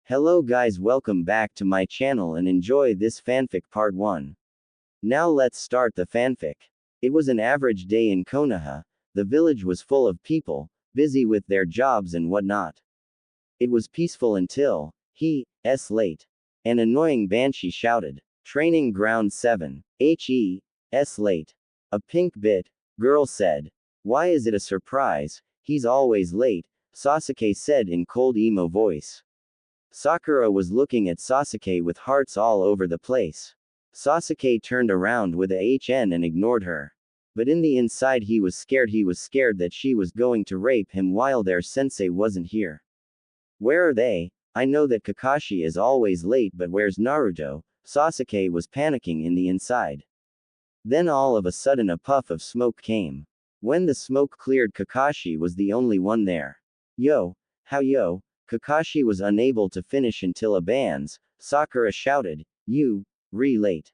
Hello guys, welcome back to my channel and enjoy this fanfic part 1. Now let's start the fanfic. It was an average day in Konoha. The village was full of people, busy with their jobs and whatnot. It was peaceful until, late. An annoying banshee shouted, "Training ground 7, late. A pink bit, girl said. "Why is it a surprise? He's always late," Sasuke said in cold emo voice. Sakura was looking at Sasuke with hearts all over the place. Sasuke turned around with a HN and ignored her. But in the inside he was scared that she was going to rape him while their sensei wasn't here. "Where are they? I know that Kakashi is always late, but where's Naruto?" Sasuke was panicking in the inside. Then all of a sudden a puff of smoke came. When the smoke cleared, Kakashi was the only one there. "Yo, how yo?" Kakashi was unable to finish until a bands. Sakura shouted, "You, late."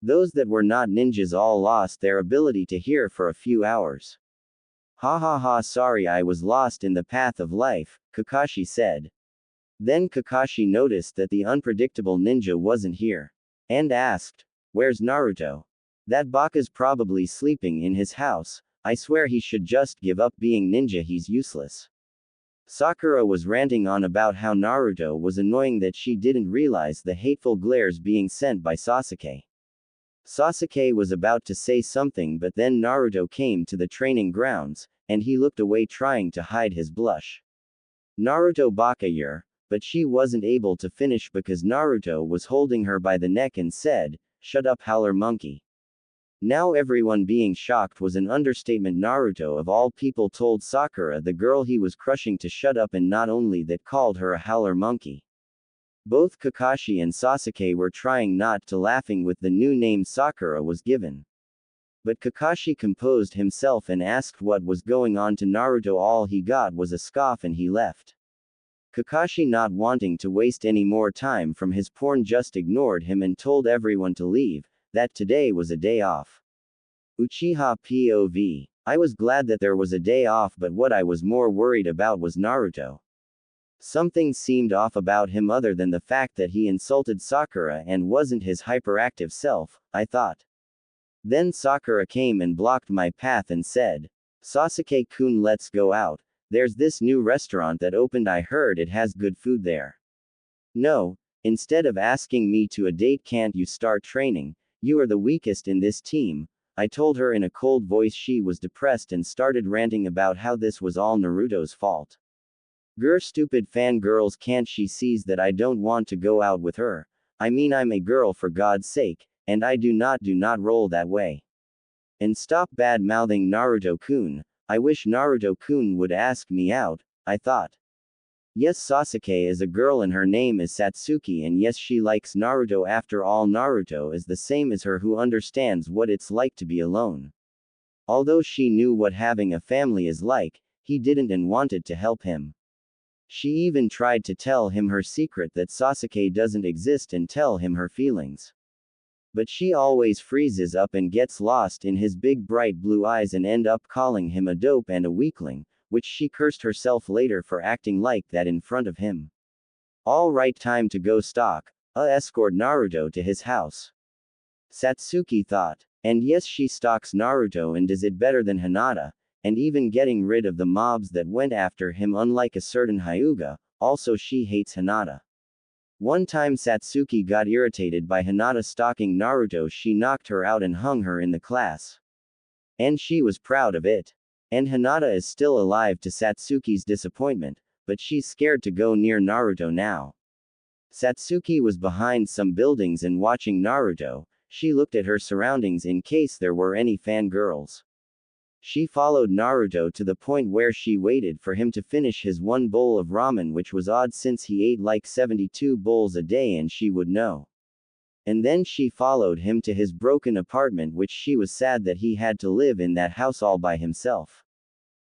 Those that were not ninjas all lost their ability to hear for a few hours. "Ha ha ha, sorry, I was lost in the path of life," Kakashi said. Then Kakashi noticed that the unpredictable ninja wasn't here. And asked, "Where's Naruto? That baka's probably sleeping in his house. I swear he should just give up being ninja, he's useless." Sakura was ranting on about how Naruto was annoying, that she didn't realize the hateful glares being sent by Sasuke. Sasuke was about to say something, but then Naruto came to the training grounds, and he looked away trying to hide his blush. "Naruto baka, but she wasn't able to finish because Naruto was holding her by the neck and said, "Shut up, howler monkey." Now everyone being shocked was an understatement. Naruto of all people told Sakura, the girl he was crushing, to shut up, and not only that, called her a howler monkey. Both Kakashi and Sasuke were trying not to laughing with the new name Sakura was given. But Kakashi composed himself and asked what was going on to Naruto. All he got was a scoff and he left. Kakashi, not wanting to waste any more time from his porn, just ignored him and told everyone to leave, that today was a day off. Uchiha POV. I was glad that there was a day off, but what I was more worried about was Naruto. Something seemed off about him other than the fact that he insulted Sakura and wasn't his hyperactive self, I thought. Then Sakura came and blocked my path and said, "Sasuke-kun, let's go out. There's this new restaurant that opened, I heard it has good food there." "No, instead of asking me to a date, can't you start training? You are the weakest in this team," I told her in a cold voice. She was depressed and started ranting about how this was all Naruto's fault. "Grr, stupid fangirls, can't she sees that I don't want to go out with her? I mean, I'm a girl, for God's sake, and I do not roll that way. And stop bad-mouthing Naruto-kun. I wish Naruto-kun would ask me out," I thought. Yes, Sasuke is a girl and her name is Satsuki, and yes, she likes Naruto. After all, Naruto is the same as her, who understands what it's like to be alone. Although she knew what having a family is like, he didn't and wanted to help him. She even tried to tell him her secret that Sasuke doesn't exist and tell him her feelings. But she always freezes up and gets lost in his big bright blue eyes and end up calling him a dope and a weakling, which she cursed herself later for acting like that in front of him. All right, time to go escort Naruto to his house, Satsuki thought. And yes, she stalks Naruto and does it better than Hinata, and even getting rid of the mobs that went after him, unlike a certain Hyuga. Also, she hates Hinata. One time Satsuki got irritated by Hinata stalking Naruto. She knocked her out and hung her in the class. And she was proud of it. And Hinata is still alive, to Satsuki's disappointment, but she's scared to go near Naruto now. Satsuki was behind some buildings and watching Naruto. She looked at her surroundings in case there were any fangirls. She followed Naruto to the point where she waited for him to finish his one bowl of ramen, which was odd since he ate like 72 bowls a day, and she would know. And then she followed him to his broken apartment, which she was sad that he had to live in that house all by himself.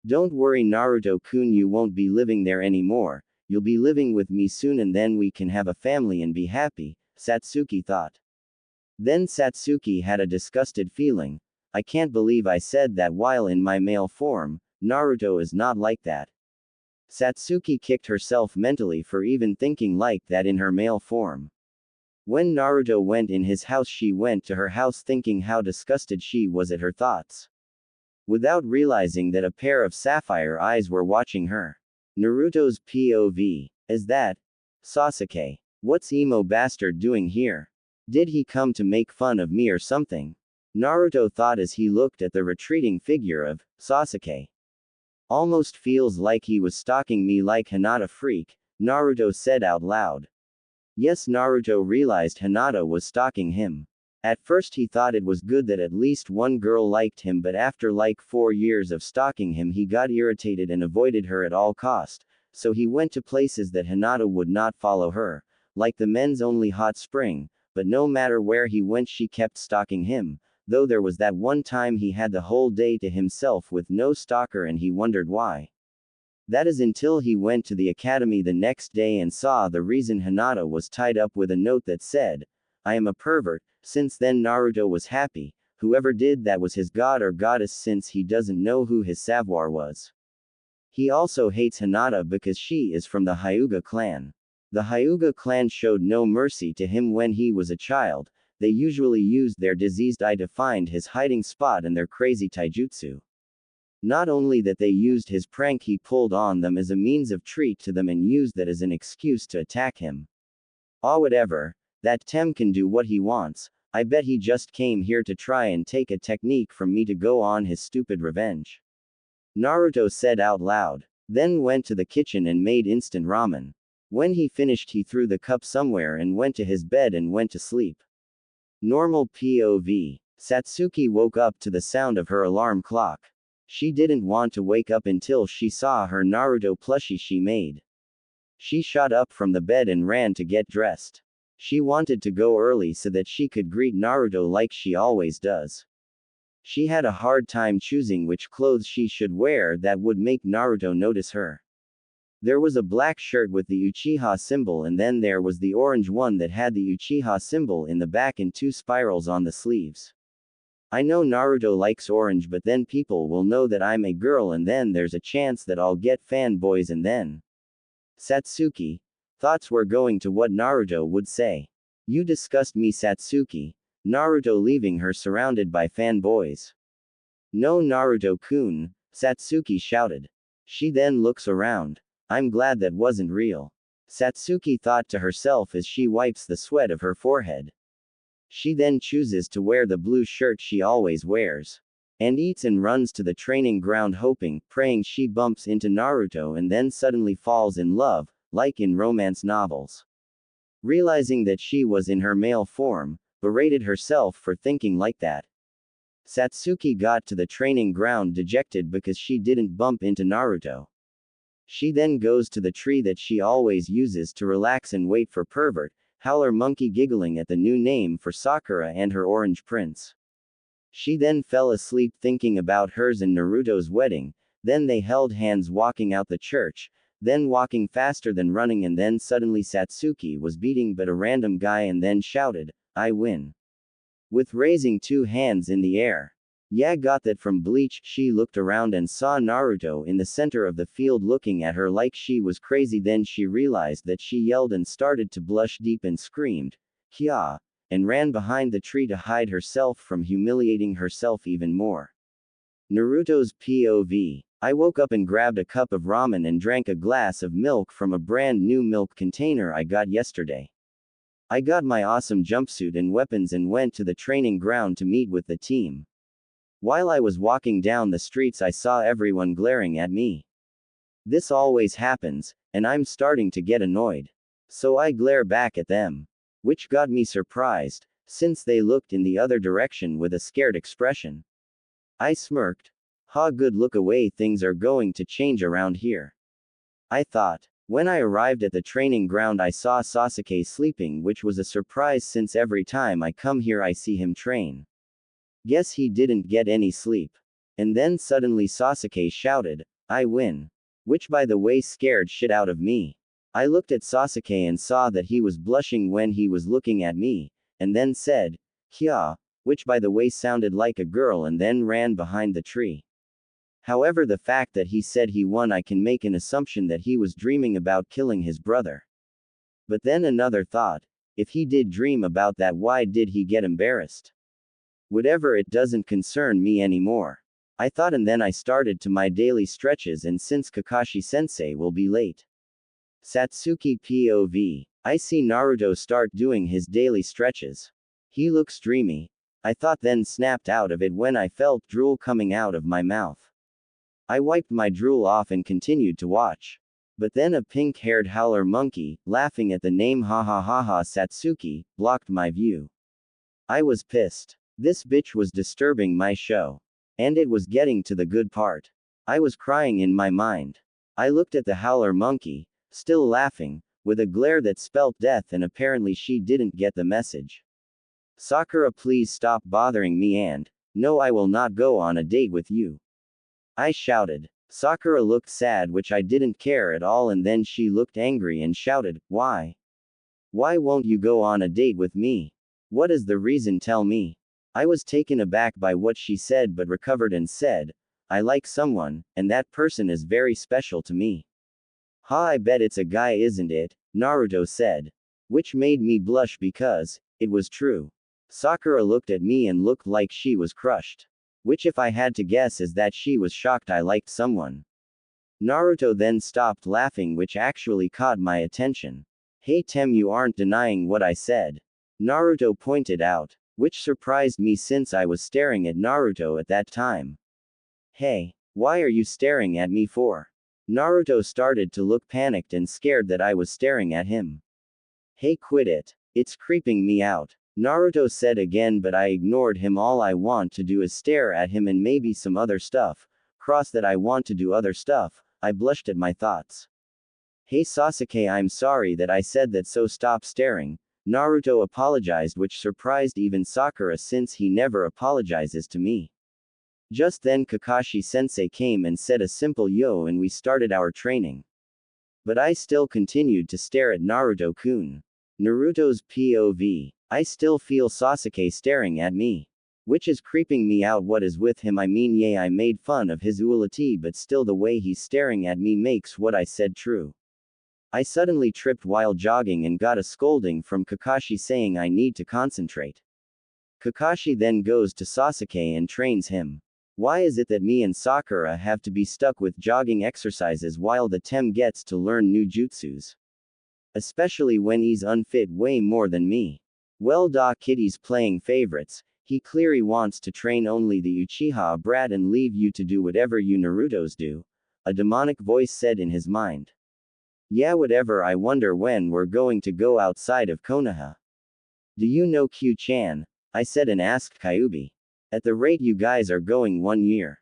"Don't worry, Naruto-kun, you won't be living there anymore. You'll be living with me soon, and then we can have a family and be happy," Satsuki thought. Then Satsuki had a disgusted feeling. I can't believe I said that while in my male form. Naruto is not like that. Satsuki kicked herself mentally for even thinking like that in her male form. When Naruto went in his house, she went to her house thinking how disgusted she was at her thoughts. Without realizing that a pair of sapphire eyes were watching her. Naruto's POV. Is that Sasuke? What's emo bastard doing here? Did he come to make fun of me or something? Naruto thought as he looked at the retreating figure of Sasuke. Almost feels like he was stalking me like Hinata freak, Naruto said out loud. Yes, Naruto realized Hinata was stalking him. At first he thought it was good that at least one girl liked him, but after like 4 years of stalking him he got irritated and avoided her at all cost, so he went to places that Hinata would not follow her, like the men's only hot spring, but no matter where he went she kept stalking him. Though there was that one time he had the whole day to himself with no stalker and he wondered why. That is until he went to the academy the next day and saw the reason Hinata was tied up with a note that said, I am a pervert. Since then Naruto was happy, whoever did that was his god or goddess since he doesn't know who his savoir was. He also hates Hinata because she is from the Hyuga clan. The Hyuga clan showed no mercy to him when he was a child. They usually used their diseased eye to find his hiding spot and their crazy taijutsu. Not only that, they used his prank he pulled on them as a means of treat to them and used that as an excuse to attack him. Ah, whatever. That Tem can do what he wants. I bet he just came here to try and take a technique from me to go on his stupid revenge. Naruto said out loud. Then went to the kitchen and made instant ramen. When he finished he threw the cup somewhere and went to his bed and went to sleep. Normal POV. Satsuki woke up to the sound of her alarm clock. She didn't want to wake up until she saw her Naruto plushie she made. She shot up from the bed and ran to get dressed. She wanted to go early so that she could greet Naruto like she always does. She had a hard time choosing which clothes she should wear that would make Naruto notice her. There was a black shirt with the Uchiha symbol and then there was the orange one that had the Uchiha symbol in the back and 2 spirals on the sleeves. I know Naruto likes orange, but then people will know that I'm a girl and then there's a chance that I'll get fanboys and then. Satsuki. Thoughts were going to what Naruto would say. You disgust me, Satsuki. Naruto leaving her surrounded by fanboys. No, Naruto-kun, Satsuki shouted. She then looks around. I'm glad that wasn't real. Satsuki thought to herself as she wipes the sweat of her forehead. She then chooses to wear the blue shirt she always wears. And eats and runs to the training ground hoping, praying she bumps into Naruto and then suddenly falls in love, like in romance novels. Realizing that she was in her male form, berated herself for thinking like that. Satsuki got to the training ground dejected because she didn't bump into Naruto. She then goes to the tree that she always uses to relax and wait for pervert, howler monkey giggling at the new name for Sakura and her orange prince. She then fell asleep thinking about hers and Naruto's wedding, then they held hands walking out the church, then walking faster than running and then suddenly Satsuki was beating but a random guy and then shouted, I win. With raising 2 hands in the air. Yeah, got that from Bleach. She looked around and saw Naruto in the center of the field looking at her like she was crazy. Then she realized that she yelled and started to blush deep and screamed, Kya, and ran behind the tree to hide herself from humiliating herself even more. Naruto's POV. I woke up and grabbed a cup of ramen and drank a glass of milk from a brand new milk container I got yesterday. I got my awesome jumpsuit and weapons and went to the training ground to meet with the team. While I was walking down the streets I saw everyone glaring at me. This always happens, and I'm starting to get annoyed. So I glare back at them. Which got me surprised, since they looked in the other direction with a scared expression. I smirked. Ha, good, look away, things are going to change around here. I thought. When I arrived at the training ground I saw Sasuke sleeping, which was a surprise since every time I come here I see him train. Guess he didn't get any sleep. And then suddenly Sasuke shouted, I win. Which by the way scared shit out of me. I looked at Sasuke and saw that he was blushing when he was looking at me, and then said, Kya, which by the way sounded like a girl and then ran behind the tree. However, the fact that he said he won, I can make an assumption that he was dreaming about killing his brother. But then another thought, if he did dream about that, why did he get embarrassed? Whatever, it doesn't concern me anymore, I thought, and then I started to my daily stretches, and since Kakashi-sensei will be late. Satsuki POV. I see Naruto start doing his daily stretches. He looks dreamy, I thought, then snapped out of it when I felt drool coming out of my mouth. I wiped my drool off and continued to watch. But then a pink-haired howler monkey, laughing at the name ha ha ha ha Satsuki, blocked my view. I was pissed. This bitch was disturbing my show. And it was getting to the good part. I was crying in my mind. I looked at the howler monkey, still laughing, with a glare that spelt death, and apparently she didn't get the message. Sakura, please stop bothering me, and no, I will not go on a date with you, I shouted. Sakura looked sad, which I didn't care at all, and then she looked angry and shouted, why? Why won't you go on a date with me? What is the reason, tell me? I was taken aback by what she said, but recovered and said, I like someone, and that person is very special to me. Ha, I bet it's a guy, isn't it? Naruto said. Which made me blush because it was true. Sakura looked at me and looked like she was crushed. Which, if I had to guess, is that she was shocked I liked someone. Naruto then stopped laughing, which actually caught my attention. Hey Tem, you aren't denying what I said, Naruto pointed out, which surprised me since I was staring at Naruto at that time. Hey, why are you staring at me for? Naruto started to look panicked and scared that I was staring at him. Hey, quit it. It's creeping me out, Naruto said again, but I ignored him. All I want to do is stare at him and maybe some other stuff. Cross that I want to do other stuff. I blushed at my thoughts. Hey Sasuke, I'm sorry that I said that, so stop staring, Naruto apologized, which surprised even Sakura since he never apologizes to me. Just then Kakashi-sensei came and said a simple yo, and we started our training. But I still continued to stare at Naruto-kun. Naruto's POV. I still feel Sasuke staring at me, which is creeping me out. What is with him? I mean, yeah, I made fun of his ulti, but still the way he's staring at me makes what I said true. I suddenly tripped while jogging and got a scolding from Kakashi saying I need to concentrate. Kakashi then goes to Sasuke and trains him. Why is it that me and Sakura have to be stuck with jogging exercises while the Tem gets to learn new jutsus? Especially when he's unfit way more than me. Well, Kitty's playing favorites, he clearly wants to train only the Uchiha brat and leave you to do whatever you Narutos do, a demonic voice said in his mind. Yeah, whatever. I wonder when we're going to go outside of Konoha. Do you know Q-chan? I said and asked Kyuubi. At the rate you guys are going, 1 year.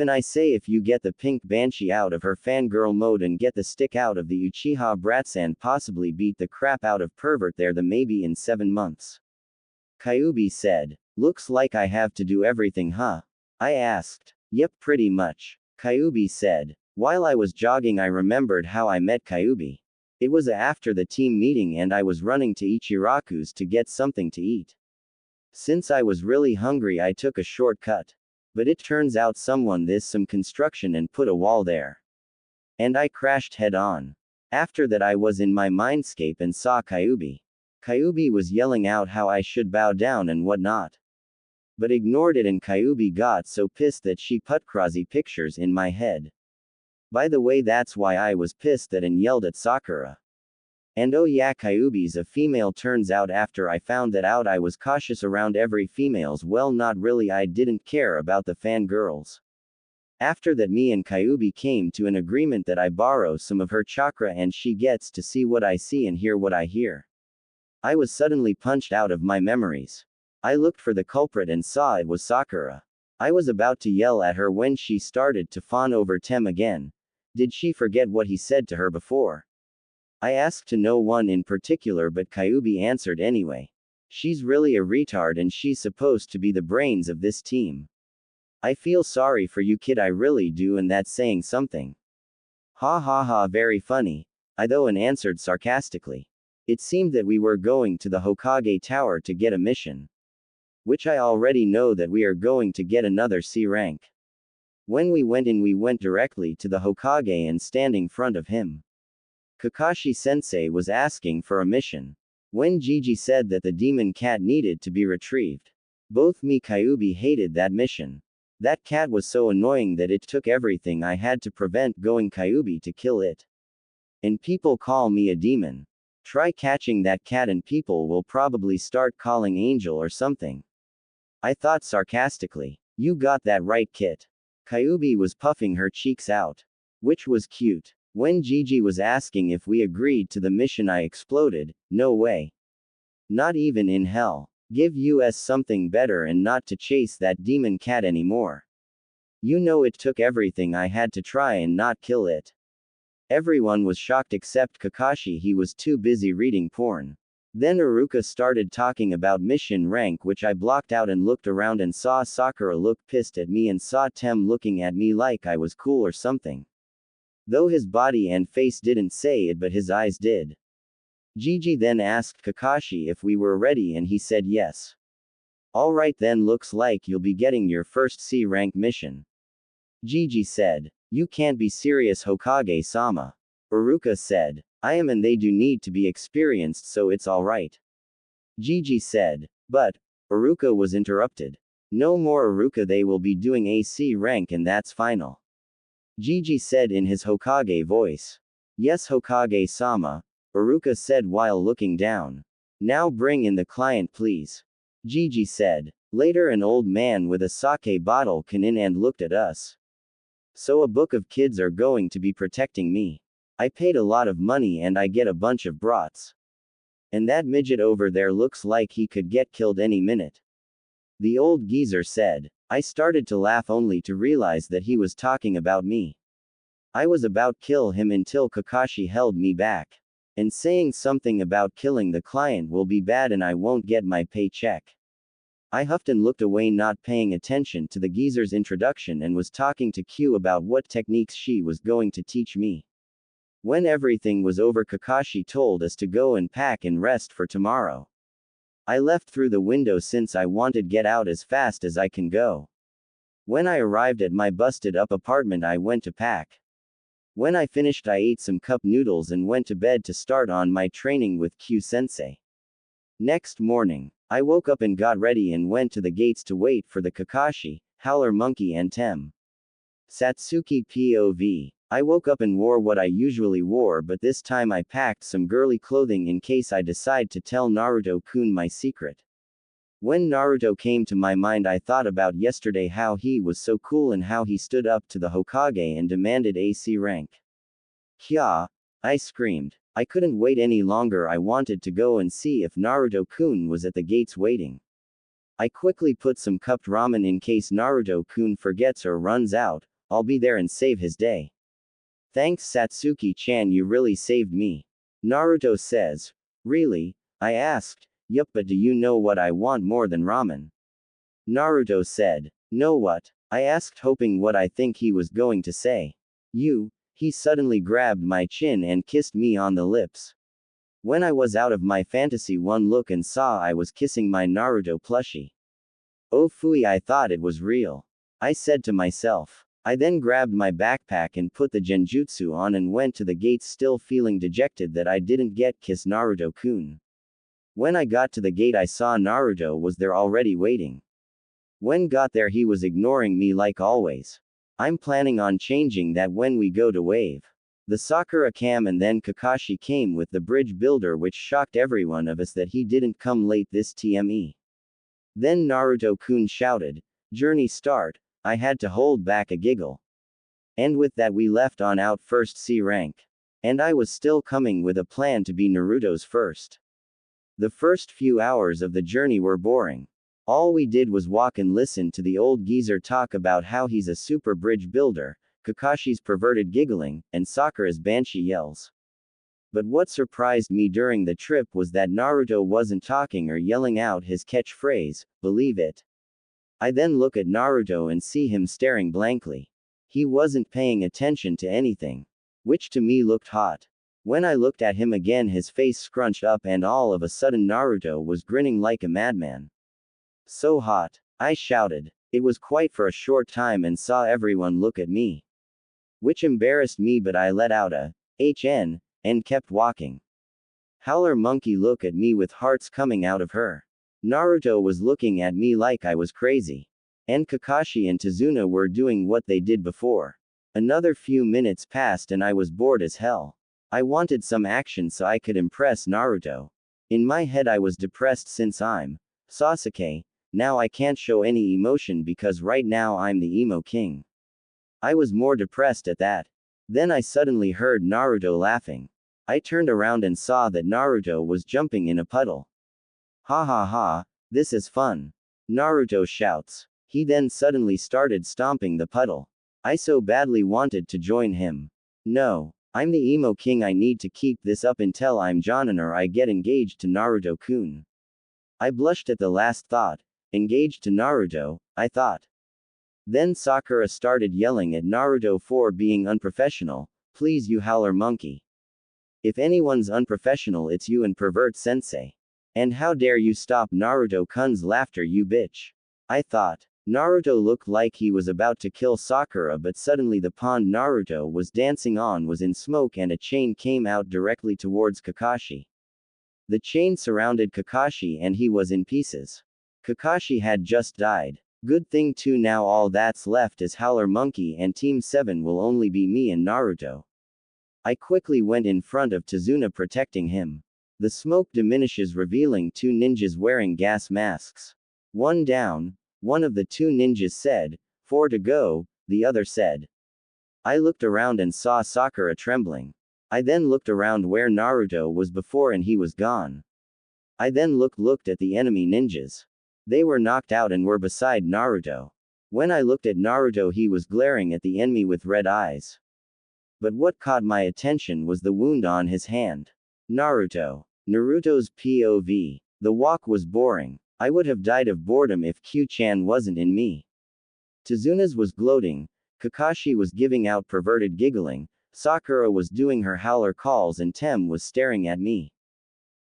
I say if you get the pink banshee out of her fangirl mode and get the stick out of the Uchiha brats and possibly beat the crap out of pervert there, the maybe in 7 months. Kyuubi said. Looks like I have to do everything, huh? I asked. Yep, pretty much, Kyuubi said. While I was jogging, I remembered how I met Kyuubi. It was after the team meeting and I was running to Ichiraku's to get something to eat. Since I was really hungry, I took a shortcut. But it turns out someone did some construction and put a wall there. And I crashed head on. After that, I was in my mindscape and saw Kyuubi. Kyuubi was yelling out how I should bow down and whatnot. But ignored it, and Kyuubi got so pissed that she put crazy pictures in my head. By the way, that's why I was pissed that and yelled at Sakura. And oh yeah, Kyuubi's a female. Turns out after I found that out, I was cautious around every females. Well, not really, I didn't care about the fangirls. After that, me and Kyuubi came to an agreement that I borrow some of her chakra and she gets to see what I see and hear what I hear. I was suddenly punched out of my memories. I looked for the culprit and saw it was Sakura. I was about to yell at her when she started to fawn over Tem again. Did she forget what he said to her before? I asked to no one in particular, but Kyuubi answered anyway. She's really a retard and she's supposed to be the brains of this team. I feel sorry for you, kid, I really do, and that's saying something. Ha ha ha, very funny, I though and answered sarcastically. It seemed that we were going to the Hokage Tower to get a mission. Which I already know that we are going to get another C rank. When we went in, we went directly to the Hokage and standing front of him. Kakashi-sensei was asking for a mission. When Gigi said that the demon cat needed to be retrieved, both me Kyuubi hated that mission. That cat was so annoying that it took everything I had to prevent going Kyuubi to kill it. And people call me a demon. Try catching that cat and people will probably start calling Angel or something. I thought sarcastically. You got that right, Kit. Kyuubi was puffing her cheeks out. Which was cute. When Gigi was asking if we agreed to the mission, I exploded. No way. Not even in hell. Give us something better and not to chase that demon cat anymore. You know it took everything I had to try and not kill it. Everyone was shocked except Kakashi. He was too busy reading porn. Then Iruka started talking about mission rank, which I blocked out and looked around and saw Sakura look pissed at me and saw Tem looking at me like I was cool or something. Though his body and face didn't say it, but his eyes did. Gigi then asked Kakashi if we were ready and he said yes. Alright then, looks like you'll be getting your first C rank mission. Gigi said. You can't be serious, Hokage-sama. Iruka said. I am, and they do need to be experienced, so it's alright. Gigi said. But, Iruka was interrupted. No more Iruka, they will be doing a C rank and that's final. Gigi said in his Hokage voice. Yes, Hokage-sama, Iruka said while looking down. Now bring in the client, please. Gigi said. Later an old man with a sake bottle came in and looked at us. So a book of kids are going to be protecting me. I paid a lot of money and I get a bunch of brats. And that midget over there looks like he could get killed any minute. The old geezer said. I started to laugh only to realize that he was talking about me. I was about to kill him until Kakashi held me back. And saying something about killing the client will be bad and I won't get my paycheck. I huffed and looked away, not paying attention to the geezer's introduction, and was talking to Q about what techniques she was going to teach me. When everything was over, Kakashi told us to go and pack and rest for tomorrow. I left through the window since I wanted to get out as fast as I can go. When I arrived at my busted up apartment, I went to pack. When I finished, I ate some cup noodles and went to bed to start on my training with Q-sensei. Next morning, I woke up and got ready and went to the gates to wait for the Kakashi, Howler Monkey and Tem. Satsuki POV. I woke up and wore what I usually wore, but this time I packed some girly clothing in case I decide to tell Naruto-kun my secret. When Naruto came to my mind, I thought about yesterday, how he was so cool and how he stood up to the Hokage and demanded a C rank. Kya! I screamed. I couldn't wait any longer. I wanted to go and see if Naruto-kun was at the gates waiting. I quickly put some cupped ramen in case Naruto-kun forgets or runs out. I'll be there and save his day. Thanks, Satsuki-chan, you really saved me. Naruto says. Really? I asked. Yup, but do you know what I want more than ramen? Naruto said. Know what? I asked, hoping what I think he was going to say. You. He suddenly grabbed my chin and kissed me on the lips. When I was out of my fantasy, one look and saw I was kissing my Naruto plushie. Oh phooey, I thought it was real. I said to myself. I then grabbed my backpack and put the genjutsu on and went to the gates, still feeling dejected that I didn't get kiss Naruto-kun. When I got to the gate, I saw Naruto was there already waiting. When got there, he was ignoring me like always. I'm planning on changing that when we go to wave. The Sakura cam, and then Kakashi came with the bridge builder, which shocked everyone of us that he didn't come late this TME. Then Naruto-kun shouted, "Journey start." I had to hold back a giggle. And with that we left on out first C rank. And I was still coming with a plan to be Naruto's first. The first few hours of the journey were boring. All we did was walk and listen to the old geezer talk about how he's a super bridge builder, Kakashi's perverted giggling, and Sakura's banshee yells. But what surprised me during the trip was that Naruto wasn't talking or yelling out his catchphrase, "Believe it." I then look at Naruto and see him staring blankly. He wasn't paying attention to anything. Which to me looked hot. When I looked at him again, his face scrunched up and all of a sudden Naruto was grinning like a madman. So hot. I shouted. It was quite for a short time and saw everyone look at me. Which embarrassed me, but I let out a HN and kept walking. Howler Monkey looked at me with hearts coming out of her. Naruto was looking at me like I was crazy. And Kakashi and Tazuna were doing what they did before. Another few minutes passed and I was bored as hell. I wanted some action so I could impress Naruto. In my head I was depressed since I'm Sasuke. Now I can't show any emotion because right now I'm the emo king. I was more depressed at that. Then I suddenly heard Naruto laughing. I turned around and saw that Naruto was jumping in a puddle. Ha ha ha, this is fun. Naruto shouts. He then suddenly started stomping the puddle. I so badly wanted to join him. No, I'm the emo king, I need to keep this up until I'm Jonin or I get engaged to Naruto-kun. I blushed at the last thought. Engaged to Naruto, I thought. Then Sakura started yelling at Naruto for being unprofessional. Please, you howler monkey. If anyone's unprofessional, it's you and pervert sensei. And how dare you stop Naruto-kun's laughter, you bitch. I thought. Naruto looked like he was about to kill Sakura, but suddenly the pond Naruto was dancing on was in smoke and a chain came out directly towards Kakashi. The chain surrounded Kakashi and he was in pieces. Kakashi had just died. Good thing too, now all that's left is Howler Monkey and Team 7 will only be me and Naruto. I quickly went in front of Tazuna protecting him. The smoke diminishes, revealing two ninjas wearing gas masks. One down. One of the two ninjas said, 4 to go, the other said. I looked around and saw Sakura trembling. I then looked around where Naruto was before and he was gone. I then looked at the enemy ninjas. They were knocked out and were beside Naruto. When I looked at Naruto, he was glaring at the enemy with red eyes. But what caught my attention was the wound on his hand. Naruto's POV. The walk was boring. I would have died of boredom if Q-chan wasn't in me. Tazuna's was gloating, Kakashi was giving out perverted giggling, Sakura was doing her howler calls and Tem was staring at me.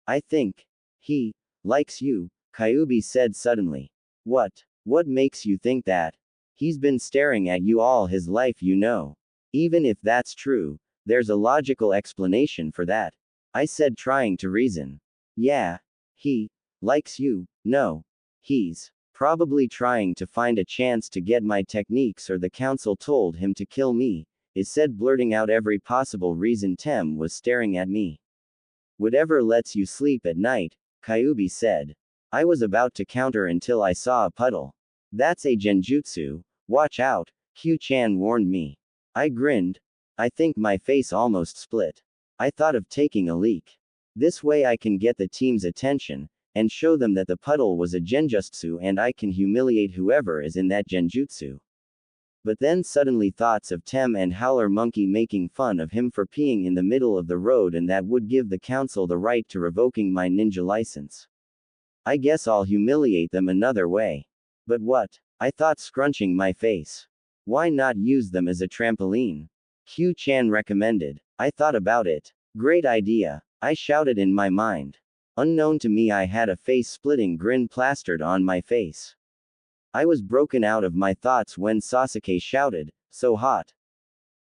I think he likes you, Kyuubi said suddenly. What makes you think that? He's been staring at you all his life, you know. Even if that's true, there's a logical explanation for that. I said, trying to reason. Yeah. He likes you. No. He's probably trying to find a chance to get my techniques, or the council told him to kill me, is said, blurting out every possible reason. Tem was staring at me. Whatever lets you sleep at night, Kyuubi said. I was about to counter until I saw a puddle. That's a genjutsu, watch out, Q-chan warned me. I grinned. I think my face almost split. I thought of taking a leak. This way I can get the team's attention, and show them that the puddle was a genjutsu and I can humiliate whoever is in that genjutsu. But then suddenly thoughts of Tem and Howler Monkey making fun of him for peeing in the middle of the road, and that would give the council the right to revoking my ninja license. I guess I'll humiliate them another way. But what? I thought, scrunching my face. Why not use them as a trampoline? Q-chan recommended. I thought about it. Great idea, I shouted in my mind. Unknown to me, I had a face-splitting grin plastered on my face. I was broken out of my thoughts when Sasuke shouted, so hot.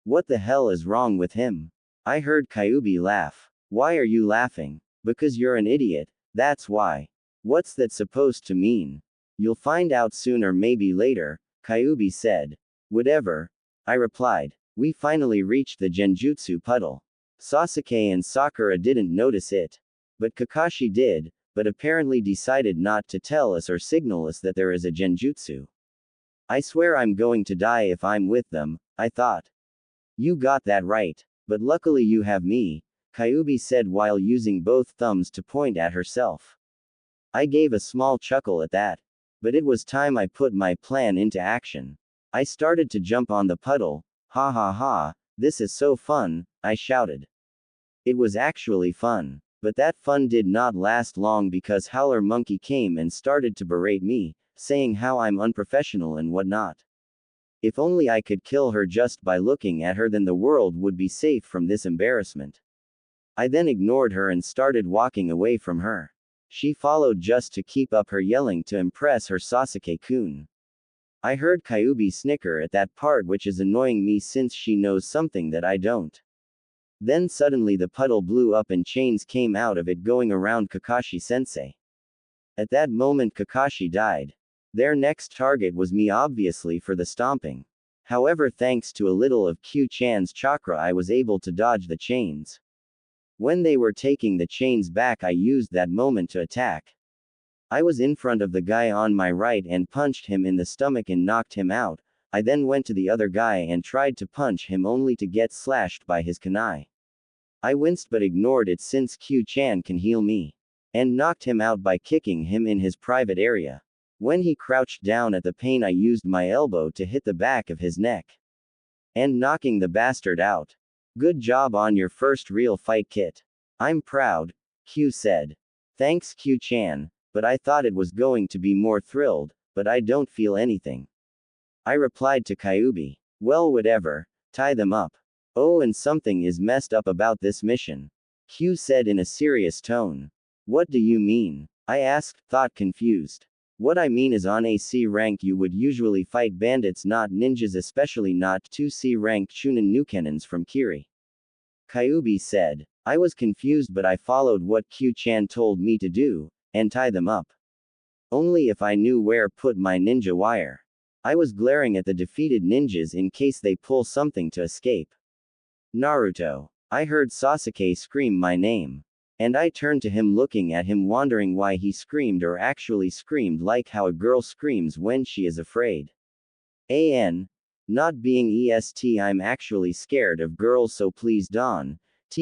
What the hell is wrong with him? I heard Kyuubi laugh. Why are you laughing? Because you're an idiot, that's why. What's that supposed to mean? You'll find out soon or maybe later, Kyuubi said. Whatever, I replied. We finally reached the genjutsu puddle. Sasuke and Sakura didn't notice it. But Kakashi did, but apparently decided not to tell us or signal us that there is a genjutsu. I swear I'm going to die if I'm with them, I thought. You got that right. But luckily you have me, Kyuubi said while using both thumbs to point at herself. I gave a small chuckle at that. But it was time I put my plan into action. I started to jump on the puddle. Ha ha ha, this is so fun, I shouted. It was actually fun. But that fun did not last long because Howler Monkey came and started to berate me, saying how I'm unprofessional and whatnot. If only I could kill her just by looking at her, then the world would be safe from this embarrassment. I then ignored her and started walking away from her. She followed just to keep up her yelling to impress her Sasuke-kun. I heard Kyuubi snicker at that part, which is annoying me since she knows something that I don't. Then suddenly the puddle blew up and chains came out of it going around Kakashi-sensei. At that moment Kakashi died. Their next target was me, obviously, for the stomping. However, thanks to a little of Q-chan's chakra, I was able to dodge the chains. When they were taking the chains back, I used that moment to attack. I was in front of the guy on my right and punched him in the stomach and knocked him out. I then went to the other guy and tried to punch him only to get slashed by his kunai. I winced but ignored it since Q-chan can heal me. And knocked him out by kicking him in his private area. When he crouched down at the pain, I used my elbow to hit the back of his neck. And knocking the bastard out. Good job on your first real fight, Kit. I'm proud, Q said. Thanks, Q-chan. But I thought it was going to be more thrilled, but I don't feel anything. I replied to Kyuubi. Well, whatever, tie them up. Oh, and something is messed up about this mission. Q said in a serious tone. What do you mean? I asked, thought confused. What I mean is on a C rank you would usually fight bandits, not ninjas, especially not 2 C rank Chunin Nukenins from Kiri. Kyuubi said. I was confused, but I followed what Q-chan told me to do, and tie them up. Only if I knew where put my ninja wire. I was glaring at the defeated ninjas in case they pull something to escape. Naruto. I heard Sasuke scream my name. And I turned to him, looking at him, wondering why he screamed, or actually screamed like how a girl screams when she is afraid. Not being est, I'm actually scared of girls, so please don't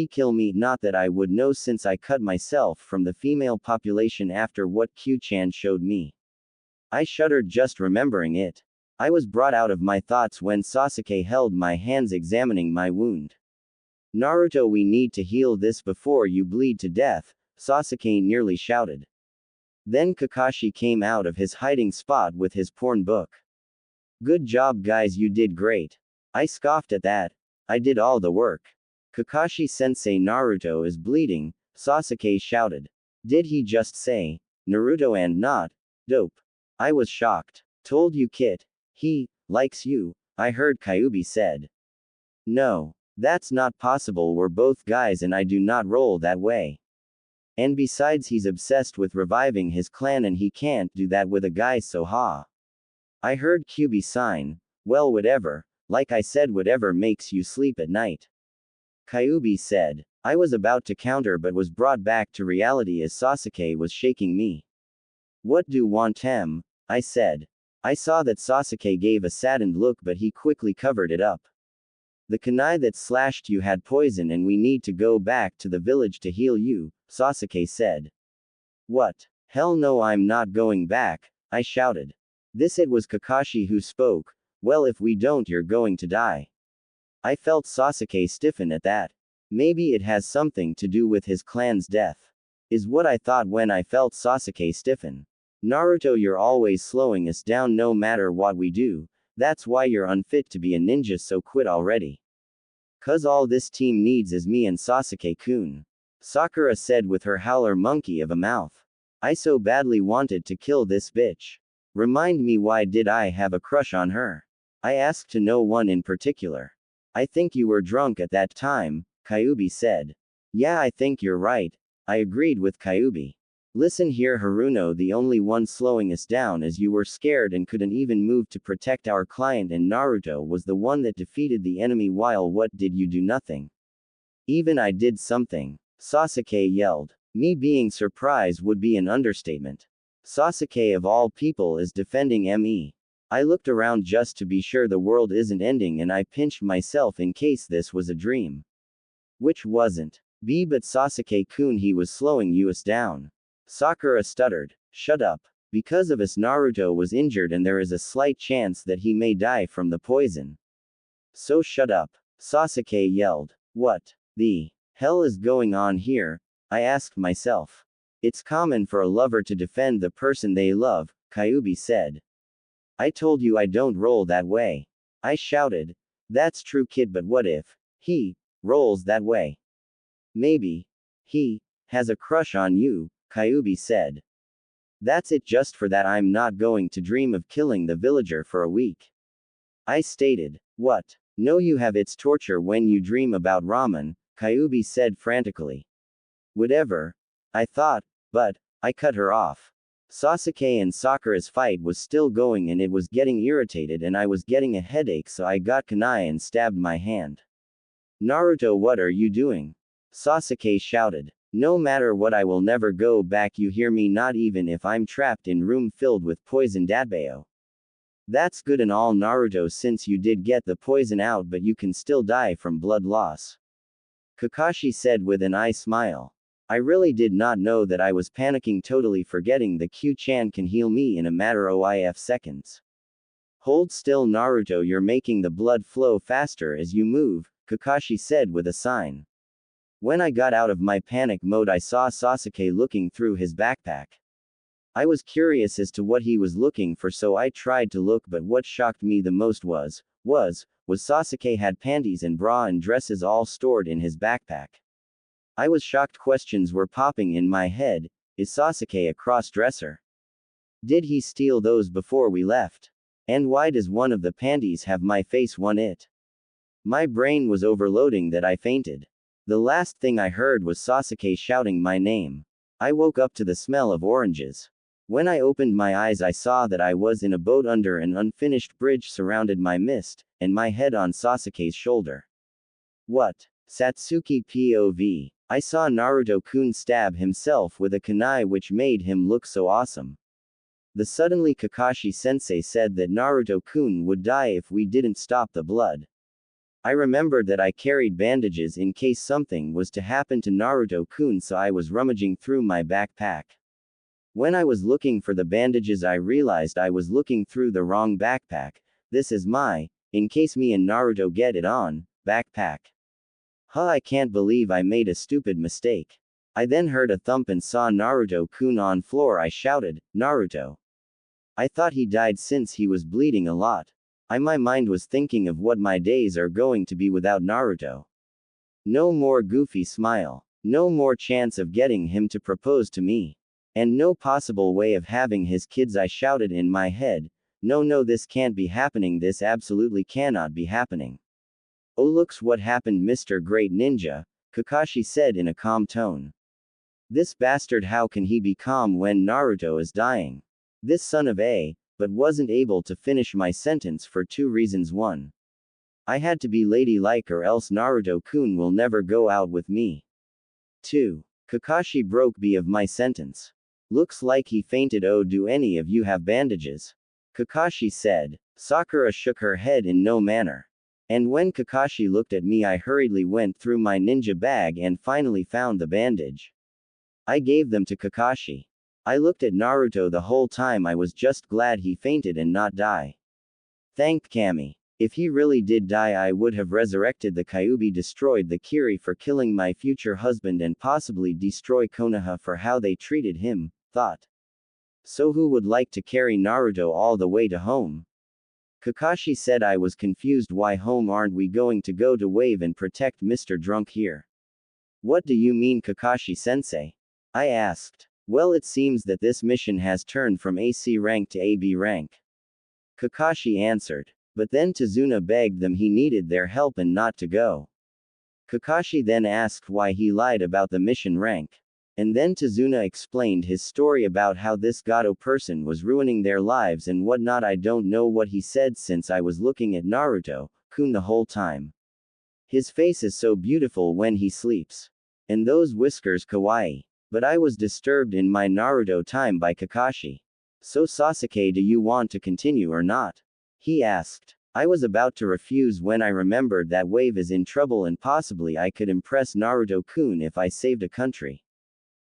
kill me. Not that I would know, since I cut myself from the female population after what Q-chan showed me. I shuddered just remembering it. I was brought out of my thoughts when Sasuke held my hands, examining my wound. Naruto, we need to heal this before you bleed to death, Sasuke nearly shouted. Then Kakashi came out of his hiding spot with his porn book. Good job, guys, you did great. I scoffed at that. I did all the work. Kakashi-sensei, Naruto is bleeding, Sasuke shouted. Did he just say Naruto and not dope? I was shocked. Told you, Kit. He likes you, I heard Kyuubi said. No. That's not possible, we're both guys and I do not roll that way. And besides, he's obsessed with reviving his clan and he can't do that with a guy, so ha. I heard Kyuubi sign. Well, whatever, like I said, whatever makes you sleep at night. Kyuubi said. I was about to counter but was brought back to reality as Sasuke was shaking me. What do want him? I said. I saw that Sasuke gave a saddened look, but he quickly covered it up. The kunai that slashed you had poison and we need to go back to the village to heal you, Sasuke said. What? Hell no, I'm not going back, I shouted. It was Kakashi who spoke. Well, if we don't, you're going to die. I felt Sasuke stiffen at that. Maybe it has something to do with his clan's death. Is what I thought when I felt Sasuke stiffen. Naruto, you're always slowing us down no matter what we do. That's why you're unfit to be a ninja, so quit already. 'Cause all this team needs is me and Sasuke-kun. Sakura said with her howler monkey of a mouth. I so badly wanted to kill this bitch. Remind me, why did I have a crush on her? I asked to no one in particular. I think you were drunk at that time, Kyuubi said. Yeah, I think you're right. I agreed with Kyuubi. Listen here, Haruno, the only one slowing us down is you were scared and couldn't even move to protect our client, and Naruto was the one that defeated the enemy, while what did you do? Nothing. Even I did something. Sasuke yelled. Me being surprised would be an understatement. Sasuke of all people is defending me. I looked around just to be sure the world isn't ending, and I pinched myself in case this was a dream. Which wasn't. But Sasuke-kun, he was slowing us down. Sakura stuttered. Shut up. Because of us, Naruto was injured and there is a slight chance that he may die from the poison. So shut up. Sasuke yelled. What the hell is going on here? I asked myself. It's common for a lover to defend the person they love, Kyuubi said. I told you I don't roll that way. I shouted. That's true, kid, but what if he rolls that way? Maybe he has a crush on you, Kyuubi said. That's it, just for that I'm not going to dream of killing the villager for a week. I stated. What? No, you have. It's torture when you dream about ramen, Kyuubi said frantically. Whatever. I thought, but I cut her off. Sasuke and Sakura's fight was still going and it was getting irritated and I was getting a headache, so I got kunai and stabbed my hand. Naruto, what are you doing? Sasuke shouted. No matter what, I will never go back, you hear me, not even if I'm trapped in room filled with poisoned Atbao. That's good and all, Naruto, since you did get the poison out, but you can still die from blood loss. Kakashi said with an eye smile. I really did not know that. I was panicking, totally forgetting the Q-chan can heal me in a matter of seconds. Hold still, Naruto, you're making the blood flow faster as you move, Kakashi said with a sign. When I got out of my panic mode, I saw Sasuke looking through his backpack. I was curious as to what he was looking for, so I tried to look, but what shocked me the most was Sasuke had panties and bra and dresses all stored in his backpack. I was shocked. Questions were popping in my head. Is Sasuke a cross-dresser? Did he steal those before we left? And why does one of the panties have my face on it? My brain was overloading that I fainted. The last thing I heard was Sasuke shouting my name. I woke up to the smell of oranges. When I opened my eyes, I saw that I was in a boat under an unfinished bridge surrounded by mist, and my head on Sasuke's shoulder. What? Satsuki POV. I saw Naruto-kun stab himself with a kunai, which made him look so awesome. Suddenly Kakashi-sensei said that Naruto-kun would die if we didn't stop the blood. I remembered that I carried bandages in case something was to happen to Naruto-kun, so I was rummaging through my backpack. When I was looking for the bandages, I realized I was looking through the wrong backpack. This is my, in case me and Naruto get it on, backpack. I can't believe I made a stupid mistake. I then heard a thump and saw Naruto-kun on floor. I shouted, Naruto. I thought he died since he was bleeding a lot. My mind was thinking of what my days are going to be without Naruto. No more goofy smile. No more chance of getting him to propose to me. And no possible way of having his kids. I shouted in my head, no, this can't be happening. This absolutely cannot be happening. Oh, looks what happened, Mr. Great Ninja, Kakashi said in a calm tone. This bastard, how can he be calm when Naruto is dying? This son of a, but wasn't able to finish my sentence for 2 reasons. 1. I had to be ladylike or else Naruto-kun will never go out with me. 2. Kakashi broke B of my sentence. Looks like he fainted. Oh, do any of you have bandages? Kakashi said. Sakura shook her head in no manner. And when Kakashi looked at me, I hurriedly went through my ninja bag and finally found the bandage. I gave them to Kakashi. I looked at Naruto the whole time. I was just glad he fainted and not die. Thanked Kami. If he really did die, I would have resurrected the Kyuubi, destroyed the Kiri for killing my future husband, and possibly destroy Konoha for how they treated him, thought. So who would like to carry Naruto all the way to home? Kakashi said. I was confused. Why home? Aren't we going to go to Wave and protect Mr. Drunk here? What do you mean, Kakashi-sensei? I asked. Well, it seems that this mission has turned from AC rank to AB rank. Kakashi answered. But then Tazuna begged them he needed their help and not to go. Kakashi then asked why he lied about the mission rank. And then Tazuna explained his story about how this Gato person was ruining their lives and whatnot. I don't know what he said since I was looking at Naruto-kun the whole time. His face is so beautiful when he sleeps. And those whiskers kawaii. But I was disturbed in my Naruto time by Kakashi. So Sasuke, do you want to continue or not? He asked. I was about to refuse when I remembered that Wave is in trouble and possibly I could impress Naruto-kun if I saved a country.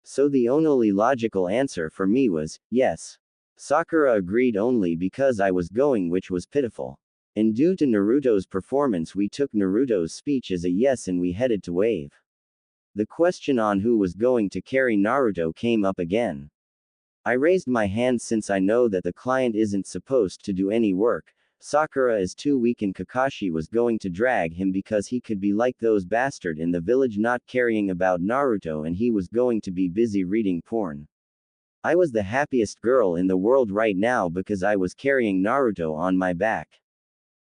So the only logical answer for me was, yes. Sakura agreed only because I was going, which was pitiful. And due to Naruto's performance, we took Naruto's speech as a yes and we headed to Wave. The question on who was going to carry Naruto came up again. I raised my hand since I know that the client isn't supposed to do any work. Sakura is too weak and Kakashi was going to drag him because he could be like those bastard in the village not caring about Naruto and he was going to be busy reading porn. I was the happiest girl in the world right now because I was carrying Naruto on my back.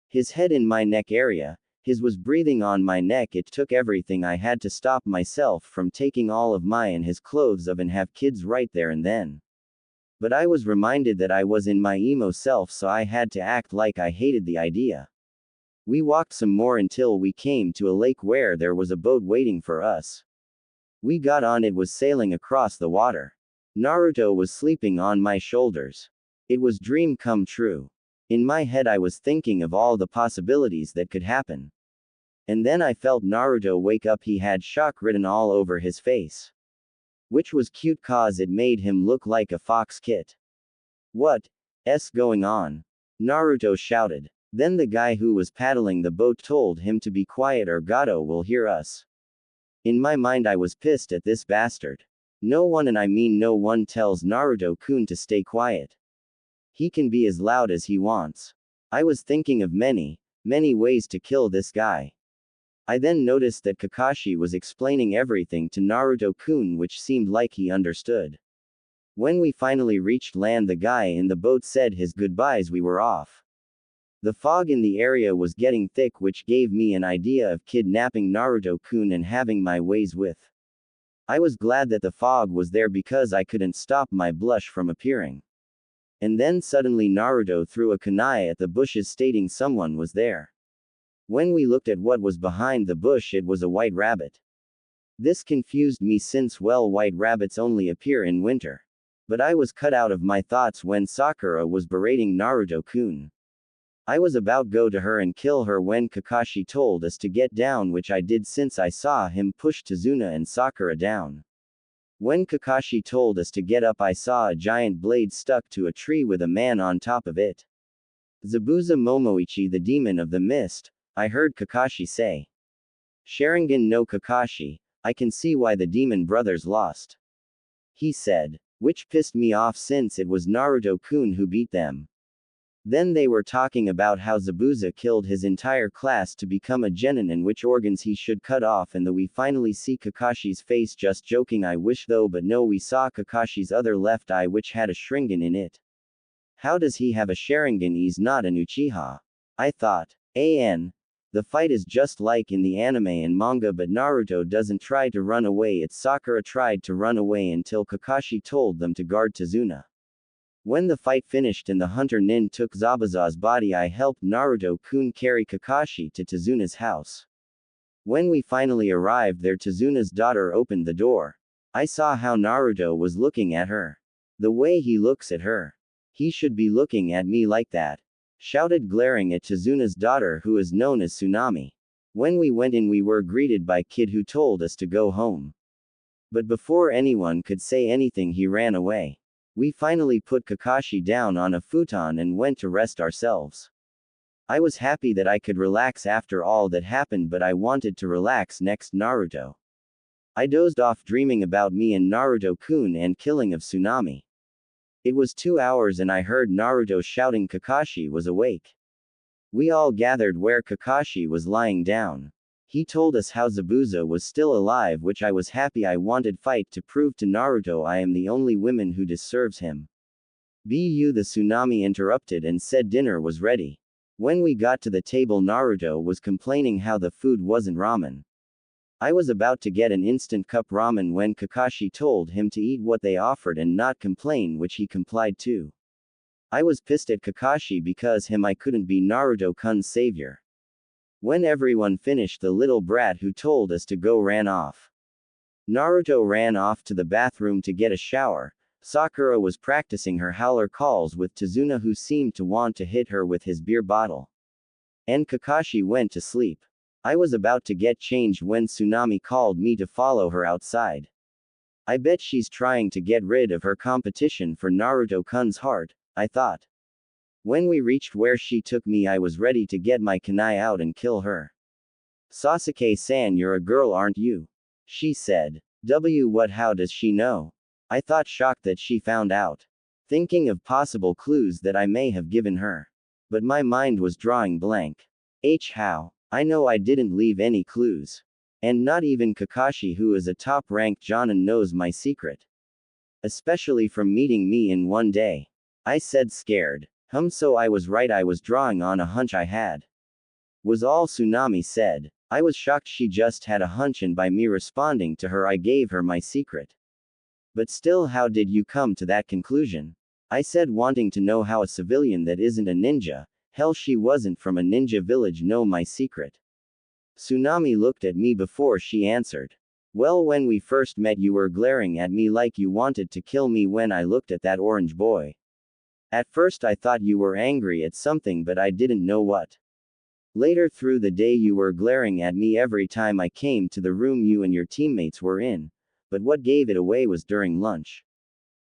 His head in my neck area, his was breathing on my neck. It took everything I had to stop myself from taking all of my and his clothes of and have kids right there and then. But I was reminded that I was in my emo self, so I had to act like I hated the idea. We walked some more until we came to a lake where there was a boat waiting for us. We got on. It was sailing across the water. Naruto was sleeping on my shoulders. It was dream come true. In my head I was thinking of all the possibilities that could happen. And then I felt Naruto wake up. He had shock written all over his face. Which was cute cause it made him look like a fox kit. What's going on? Naruto shouted. Then the guy who was paddling the boat told him to be quiet or Gato will hear us. In my mind I was pissed at this bastard. No one, and I mean no one, tells Naruto-kun to stay quiet. He can be as loud as he wants. I was thinking of many ways to kill this guy. I then noticed that Kakashi was explaining everything to Naruto-kun, which seemed like he understood. When we finally reached land, the guy in the boat said his goodbyes. We were off. The fog in the area was getting thick, which gave me an idea of kidnapping Naruto-kun and having my ways with. I was glad that the fog was there because I couldn't stop my blush from appearing. And then suddenly Naruto threw a kunai at the bushes stating someone was there. When we looked at what was behind the bush, it was a white rabbit. This confused me since, well, white rabbits only appear in winter. But I was cut out of my thoughts when Sakura was berating Naruto-kun. I was about go to her and kill her when Kakashi told us to get down, which I did since I saw him push Tazuna and Sakura down. When Kakashi told us to get up, I saw a giant blade stuck to a tree with a man on top of it. Zabuza Momoichi, the demon of the mist, I heard Kakashi say. Sharingan no Kakashi, I can see why the demon brothers lost. He said. Which pissed me off since it was Naruto-kun who beat them. Then they were talking about how Zabuza killed his entire class to become a genin and which organs he should cut off, and we finally see Kakashi's face. Just joking, I wish though, but no, we saw Kakashi's other left eye which had a Sharingan in it. How does he have a Sharingan? He's not an Uchiha. I thought. The fight is just like in the anime and manga, but Naruto doesn't try to run away. It's Sakura tried to run away until Kakashi told them to guard Tazuna. When the fight finished and the hunter Nin took Zabuza's body, I helped Naruto-kun carry Kakashi to Tazuna's house. When we finally arrived there, Tazuna's daughter opened the door. I saw how Naruto was looking at her. The way he looks at her. He should be looking at me like that. Shouted, glaring at Tazuna's daughter, who is known as Tsunami. When we went in, we were greeted by Kid, who told us to go home. But before anyone could say anything, he ran away. We finally put Kakashi down on a futon and went to rest ourselves. I was happy that I could relax after all that happened, but I wanted to relax next Naruto. I dozed off dreaming about me and Naruto-kun and killing of Tsunami. It was 2 hours and I heard Naruto shouting Kakashi was awake. We all gathered where Kakashi was lying down. He told us how Zabuza was still alive, which I was happy. I wanted fight to prove to Naruto I am the only woman who deserves him. The Tsunami interrupted and said dinner was ready. When we got to the table, Naruto was complaining how the food wasn't ramen. I was about to get an instant cup ramen when Kakashi told him to eat what they offered and not complain, which he complied to. I was pissed at Kakashi because I couldn't be Naruto-kun's savior. When everyone finished, the little brat who told us to go ran off. Naruto ran off to the bathroom to get a shower. Sakura was practicing her howler calls with Tazuna, who seemed to want to hit her with his beer bottle. And Kakashi went to sleep. I was about to get changed when Tsunami called me to follow her outside. I bet she's trying to get rid of her competition for Naruto-kun's heart, I thought. When we reached where she took me, I was ready to get my kunai out and kill her. Sasuke-san, you're a girl, aren't you? She said. What? How does she know? I thought, shocked that she found out. Thinking of possible clues that I may have given her. But my mind was drawing blank. How? I know I didn't leave any clues. And not even Kakashi, who is a top-ranked jonin, knows my secret. Especially from meeting me in one day. I said scared. So I was right, I was drawing on a hunch I had. Was all Tsunami said. I was shocked she just had a hunch, and by me responding to her I gave her my secret. But still, how did you come to that conclusion? I said, wanting to know how a civilian that isn't a ninja, hell she wasn't from a ninja village, know my secret. Tsunami looked at me before she answered. Well, when we first met you were glaring at me like you wanted to kill me when I looked at that orange boy. At first I thought you were angry at something, but I didn't know what. Later through the day you were glaring at me every time I came to the room you and your teammates were in, but what gave it away was during lunch.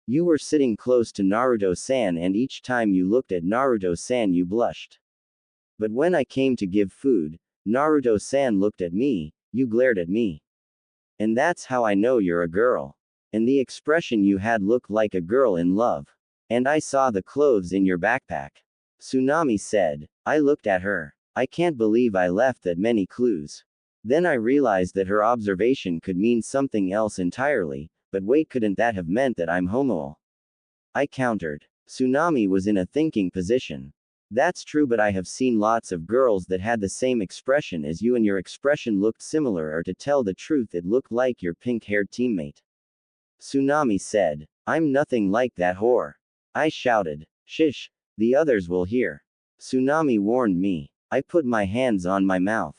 You were sitting close to Naruto-san, and each time you looked at Naruto-san you blushed. But when I came to give food, Naruto-san looked at me, you glared at me. And that's how I know you're a girl. And the expression you had looked like a girl in love. And I saw the clothes in your backpack. Tsunami said. I looked at her. I can't believe I left that many clues. Then I realized that her observation could mean something else entirely, but wait, couldn't that have meant that I'm homo? I countered. Tsunami was in a thinking position. That's true, but I have seen lots of girls that had the same expression as you, and your expression looked similar, or to tell the truth it looked like your pink-haired teammate. Tsunami said. I'm nothing like that whore. I shouted. Shish, the others will hear. Tsunami warned me. I put my hands on my mouth.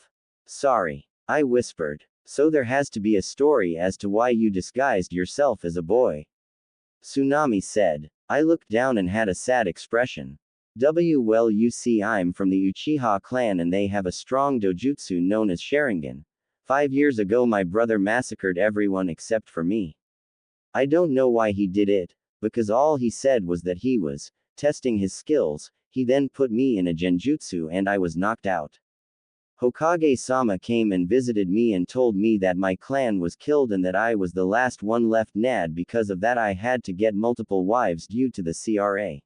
Sorry. I whispered. So there has to be a story as to why you disguised yourself as a boy. Tsunami said. I looked down and had a sad expression. Well, you see, I'm from the Uchiha clan and they have a strong dojutsu known as Sharingan. 5 years ago my brother massacred everyone except for me. I don't know why he did it, because all he said was that he was testing his skills. He then put me in a genjutsu and I was knocked out. Hokage-sama came and visited me and told me that my clan was killed and that I was the last one left. Because of that I had to get multiple wives due to the CRA.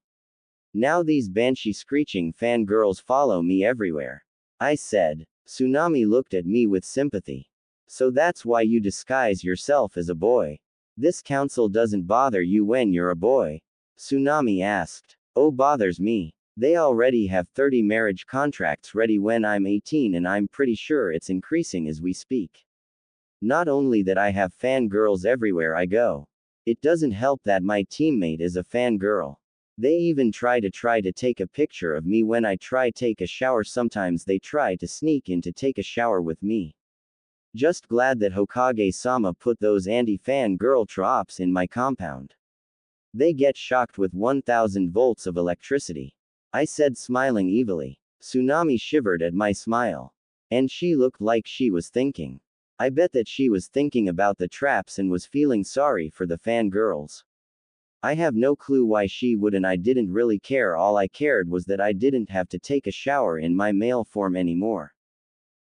Now these banshee screeching fangirls follow me everywhere. I said. Tsunami looked at me with sympathy. So that's why you disguise yourself as a boy. This council doesn't bother you when you're a boy? Tsunami asked. Oh, bothers me. They already have 30 marriage contracts ready when I'm 18, and I'm pretty sure it's increasing as we speak. Not only that, I have fangirls everywhere I go. It doesn't help that my teammate is a fangirl. They even try to take a picture of me when I take a shower. Sometimes they try to sneak in to take a shower with me. Just glad that Hokage-sama put those anti-fangirl traps in my compound. They get shocked with 1000 volts of electricity. I said, smiling evilly. Tsunami shivered at my smile. And she looked like she was thinking. I bet that she was thinking about the traps and was feeling sorry for the fangirls. I have no clue why she would, and I didn't really care. All I cared was that I didn't have to take a shower in my male form anymore.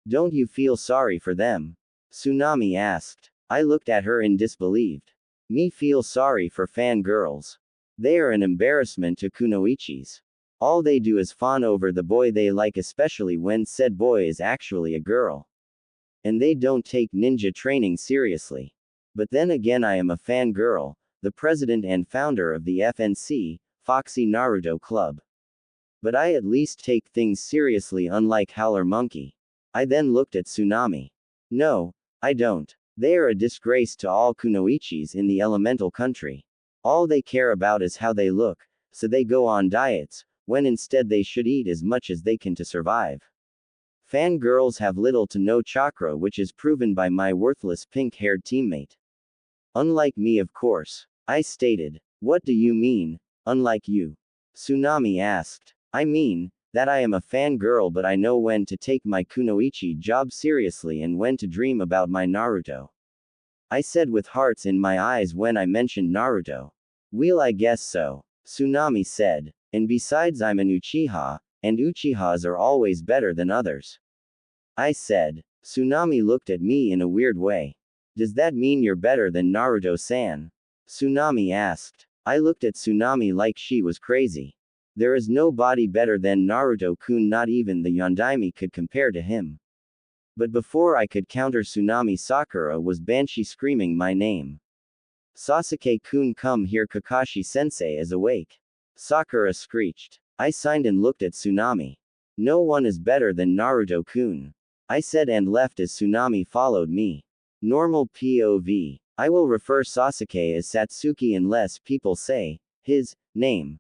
Don't you feel sorry for them? Tsunami asked. I looked at her in disbelief. Me feel sorry for fangirls? They are an embarrassment to kunoichis. All they do is fawn over the boy they like, especially when said boy is actually a girl. And they don't take ninja training seriously. But then again, I am a fangirl, the president and founder of the FNC, Foxy Naruto Club. But I at least take things seriously, unlike Howler Monkey. I then looked at Tsunami. No, I don't. They are a disgrace to all kunoichis in the elemental country. All they care about is how they look, so they go on diets, when instead they should eat as much as they can to survive. Fangirls have little to no chakra, which is proven by my worthless pink-haired teammate. Unlike me, of course. I stated. What do you mean, unlike you? Tsunami asked. I mean, that I am a fangirl, but I know when to take my kunoichi job seriously and when to dream about my Naruto. I said with hearts in my eyes when I mentioned Naruto. Well, I guess so. Tsunami said. And besides, I'm an Uchiha, and Uchihas are always better than others. I said. Tsunami looked at me in a weird way. Does that mean you're better than Naruto-san? Tsunami asked. I looked at Tsunami like she was crazy. There is nobody better than Naruto-kun, not even the Yondaime could compare to him. But before I could counter Tsunami, Sakura was banshee screaming my name. Sasuke-kun, come here, Kakashi-sensei is awake. Sakura screeched. I signed and looked at Tsunami. No one is better than Naruto-kun. I said and left as Tsunami followed me. Normal POV. I will refer Sasuke as Satsuki unless people say his name.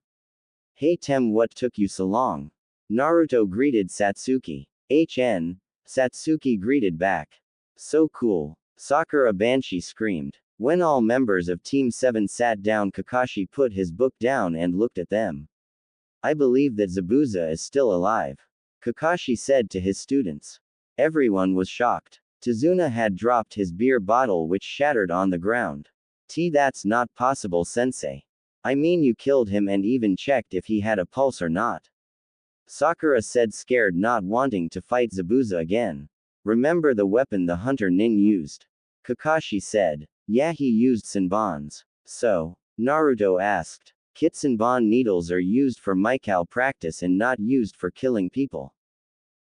Hey Tem, what took you so long? Naruto greeted Satsuki. HN. Satsuki greeted back. So cool. Sakura Banshee screamed. When all members of Team 7 sat down, Kakashi put his book down and looked at them. I believe that Zabuza is still alive. Kakashi said to his students. Everyone was shocked. Tazuna had dropped his beer bottle, which shattered on the ground. That's not possible, sensei. I mean, you killed him and even checked if he had a pulse or not. Sakura said, scared, not wanting to fight Zabuza again. Remember the weapon the hunter nin used? Kakashi said. Yeah, he used Senbons. So? Naruto asked. Kitsenbon needles are used for Mikao practice and not used for killing people.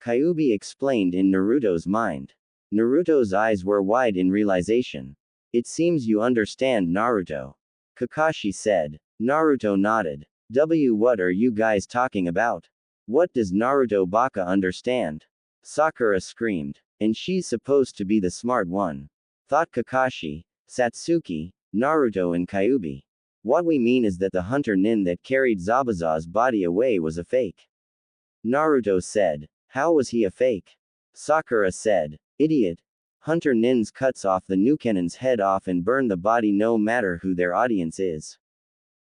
Kyuubi explained in Naruto's mind. Naruto's eyes were wide in realization. It seems you understand, Naruto. Kakashi said. Naruto nodded. What are you guys talking about? What does Naruto Baka understand? Sakura screamed. And she's supposed to be the smart one. Thought Kakashi, Satsuki, Naruto and Kyuubi. What we mean is that the hunter nin that carried Zabuza's body away was a fake. Naruto said. How was he a fake? Sakura said. Idiot. Hunter nins cuts off the Nukenen's head off and burn the body no matter who their audience is.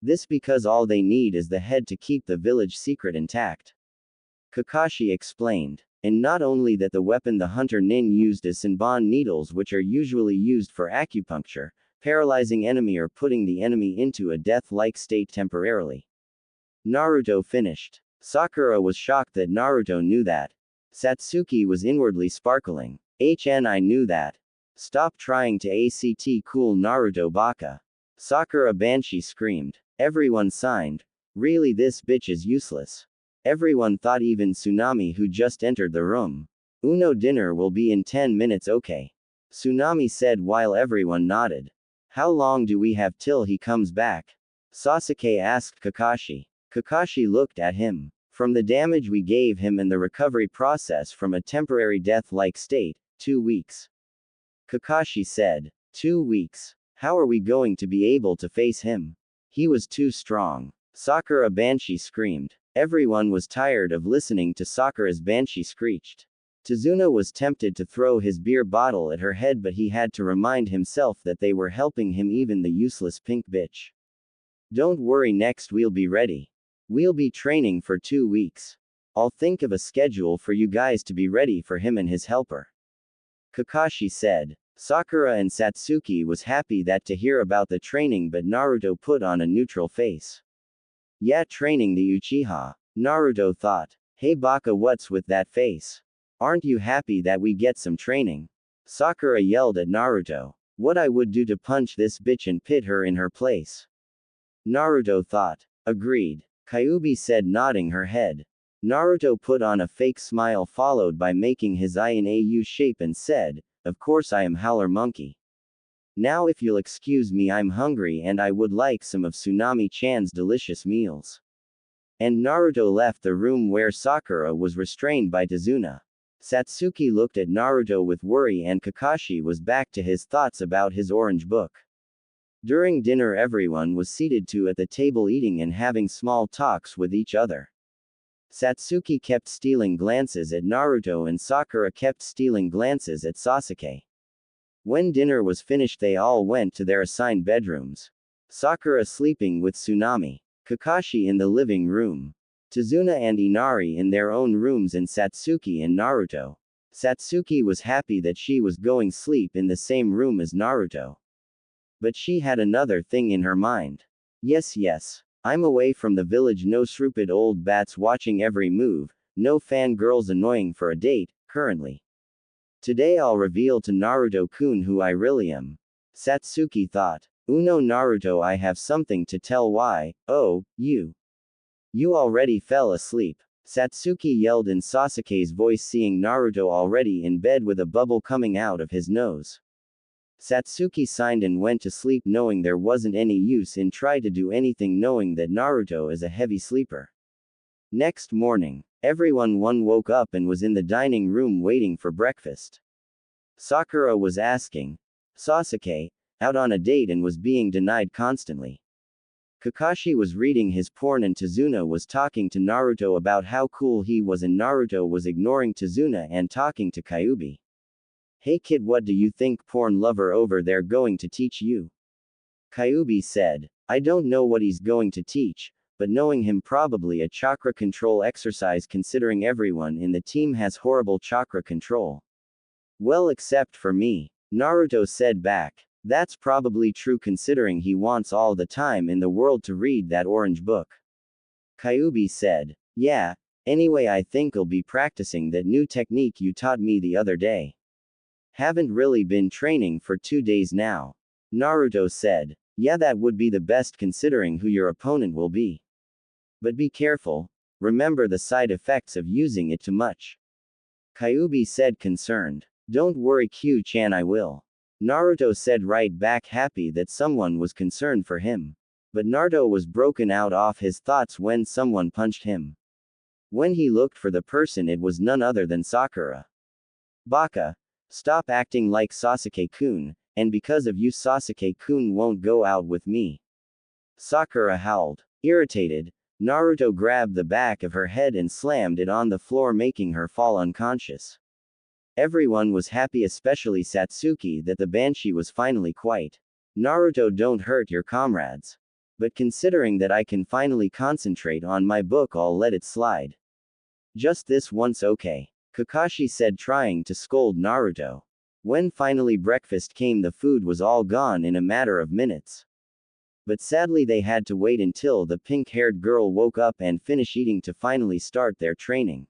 This because all they need is the head to keep the village secret intact. Kakashi explained. And not only that, the weapon the hunter nin used is Senbon needles, which are usually used for acupuncture, paralyzing enemy or putting the enemy into a death-like state temporarily. Naruto finished. Sakura was shocked that Naruto knew that. Satsuki was inwardly sparkling. I knew that. Stop trying to act cool, Naruto Baka. Sakura Banshee screamed. Everyone signed. Really, this bitch is useless. Everyone thought, even Tsunami, who just entered the room. Uno, dinner will be in 10 minutes, okay? Tsunami said while everyone nodded. How long do we have till he comes back? Sasuke asked Kakashi. Kakashi looked at him. From the damage we gave him and the recovery process from a temporary death-like state, 2 weeks. Kakashi said. 2 weeks. How are we going to be able to face him? He was too strong. Sakura Banshee screamed. Everyone was tired of listening to Sakura's Banshee screeched. Tazuna was tempted to throw his beer bottle at her head, but he had to remind himself that they were helping him, even the useless pink bitch. Don't worry, next we'll be ready. We'll be training for 2 weeks. I'll think of a schedule for you guys to be ready for him and his helper. Kakashi said. Sakura and Satsuki was happy that to hear about the training, but Naruto put on a neutral face. Yeah, training the Uchiha. Naruto thought. Hey Baka, what's with that face? Aren't you happy that we get some training? Sakura yelled at Naruto. What I would do to punch this bitch and pit her in her place. Naruto thought. Agreed. Kyuubi said, nodding her head. Naruto put on a fake smile followed by making his eye in a U shape and said, of course I am Howler Monkey. Now if you'll excuse me, I'm hungry and I would like some of Tsunami-chan's delicious meals. And Naruto left the room where Sakura was restrained by Tazuna. Satsuki looked at Naruto with worry and Kakashi was back to his thoughts about his orange book. During dinner, everyone was seated at the table eating and having small talks with each other. Satsuki kept stealing glances at Naruto and Sakura kept stealing glances at Sasuke. When dinner was finished, they all went to their assigned bedrooms. Sakura sleeping with Tsunami. Kakashi in the living room. Tazuna and Inari in their own rooms, and Satsuki and Naruto. Satsuki was happy that she was going to sleep in the same room as Naruto. But she had another thing in her mind. Yes. I'm away from the village, no stupid old bats watching every move, no fangirls annoying for a date, currently. Today I'll reveal to Naruto-kun who I really am. Satsuki thought. Uno, Naruto, I have something to tell. Why? Oh, you already fell asleep. Satsuki yelled in Sasuke's voice, seeing Naruto already in bed with a bubble coming out of his nose. Satsuki signed and went to sleep knowing there wasn't any use in trying to do anything knowing that Naruto is a heavy sleeper. Next morning, everyone woke up and was in the dining room waiting for breakfast. Sakura was asking Sasuke out on a date and was being denied constantly. Kakashi was reading his porn and Tazuna was talking to Naruto about how cool he was and Naruto was ignoring Tazuna and talking to Kyuubi. Hey kid, what do you think porn lover over there going to teach you? Kyuubi said. I don't know what he's going to teach, but knowing him probably a chakra control exercise considering everyone in the team has horrible chakra control. Well, except for me, Naruto said back. That's probably true considering he wants all the time in the world to read that orange book. Kyuubi said. Yeah, anyway I think I'll be practicing that new technique you taught me the other day. Haven't really been training for 2 days now. Naruto said. Yeah, that would be the best considering who your opponent will be. But be careful, remember the side effects of using it too much. Kyuubi said concerned. Don't worry Q-chan, I will. Naruto said right back happy that someone was concerned for him. But Naruto was broken out of his thoughts when someone punched him. When he looked for the person it was none other than Sakura. Baka. Stop acting like Sasuke-kun, and because of you Sasuke-kun won't go out with me. Sakura howled. Irritated, Naruto grabbed the back of her head and slammed it on the floor making her fall unconscious. Everyone was happy especially Satsuki that the Banshee was finally quiet. Naruto, don't hurt your comrades. But considering that I can finally concentrate on my book I'll let it slide. Just this once okay. Kakashi said trying to scold Naruto. When finally breakfast came the food was all gone in a matter of minutes. But sadly they had to wait until the pink-haired girl woke up and finish eating to finally start their training.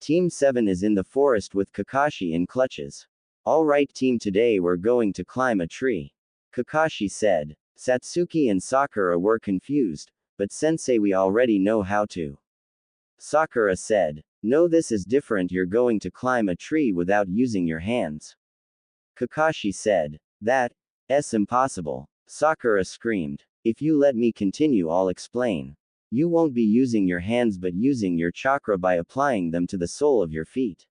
Team 7 is in the forest with Kakashi in clutches. Alright team, today we're going to climb a tree. Kakashi said. Satsuki and Sakura were confused, but sensei we already know how to. Sakura said. No, this is different, you're going to climb a tree without using your hands. Kakashi said. That's impossible. Sakura screamed. If you let me continue I'll explain. You won't be using your hands but using your chakra by applying them to the sole of your feet.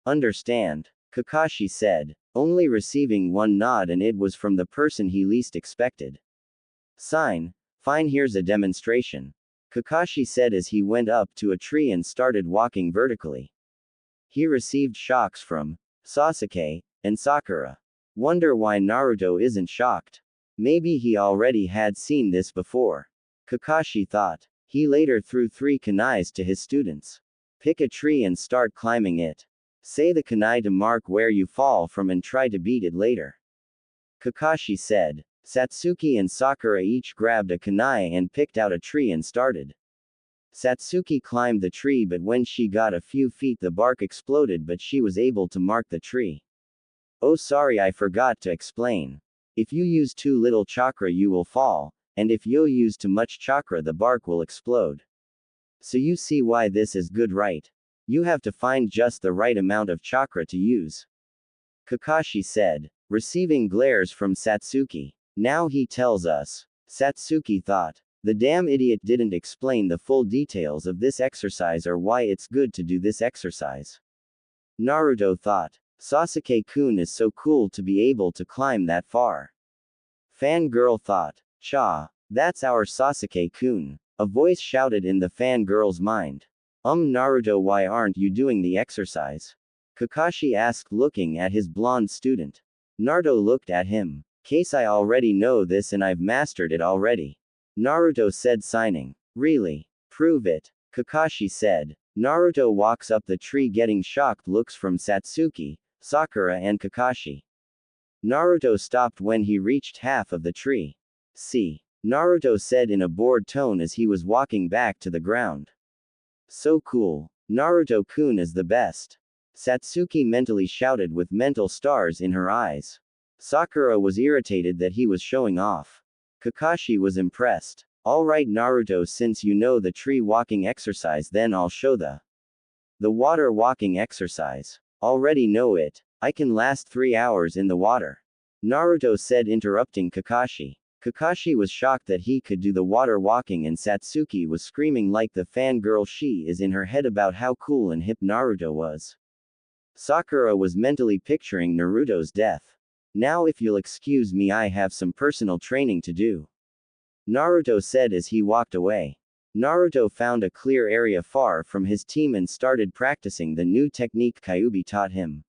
Understand? Kakashi said, only receiving one nod and it was from the person he least expected. Fine, here's a demonstration. Kakashi said as he went up to a tree and started walking vertically. He received shocks from Sasuke and Sakura. Wonder why Naruto isn't shocked. Maybe he already had seen this before. Kakashi thought. He later threw 3 kunais to his students. Pick a tree and start climbing it. Say the kunai to mark where you fall from and try to beat it later. Kakashi said. Satsuki and Sakura each grabbed a kunai and picked out a tree and started. Satsuki climbed the tree but when she got a few feet the bark exploded but she was able to mark the tree. Oh sorry, I forgot to explain. If you use too little chakra you will fall, and if you use too much chakra the bark will explode. So you see why this is good, right? You have to find just the right amount of chakra to use. Kakashi said, receiving glares from Satsuki. Now he tells us. Satsuki thought. The damn idiot didn't explain the full details of this exercise or why it's good to do this exercise. Naruto thought. Sasuke-kun is so cool to be able to climb that far. Fangirl thought. Cha, that's our Sasuke-kun. A voice shouted in the fangirl's mind. Naruto, why aren't you doing the exercise? Kakashi asked looking at his blonde student. Naruto looked at him. Case I already know this and I've mastered it already. Naruto said signing. Really? Prove it. Kakashi said. Naruto walks up the tree getting shocked looks from Satsuki, Sakura and Kakashi. Naruto stopped when he reached half of the tree. See. Naruto said in a bored tone as he was walking back to the ground. So cool. Naruto-kun is the best. Satsuki mentally shouted with mental stars in her eyes. Sakura was irritated that he was showing off. Kakashi was impressed. Alright Naruto, since you know the tree walking exercise then I'll show the water walking exercise. Already know it. I can last 3 hours in the water. Naruto said, interrupting Kakashi. Kakashi was shocked that he could do the water walking, and Satsuki was screaming like the fangirl she is in her head about how cool and hip Naruto was. Sakura was mentally picturing Naruto's death. Now, if you'll excuse me, I have some personal training to do, Naruto said as he walked away. Naruto found a clear area far from his team and started practicing the new technique Kyuubi taught him.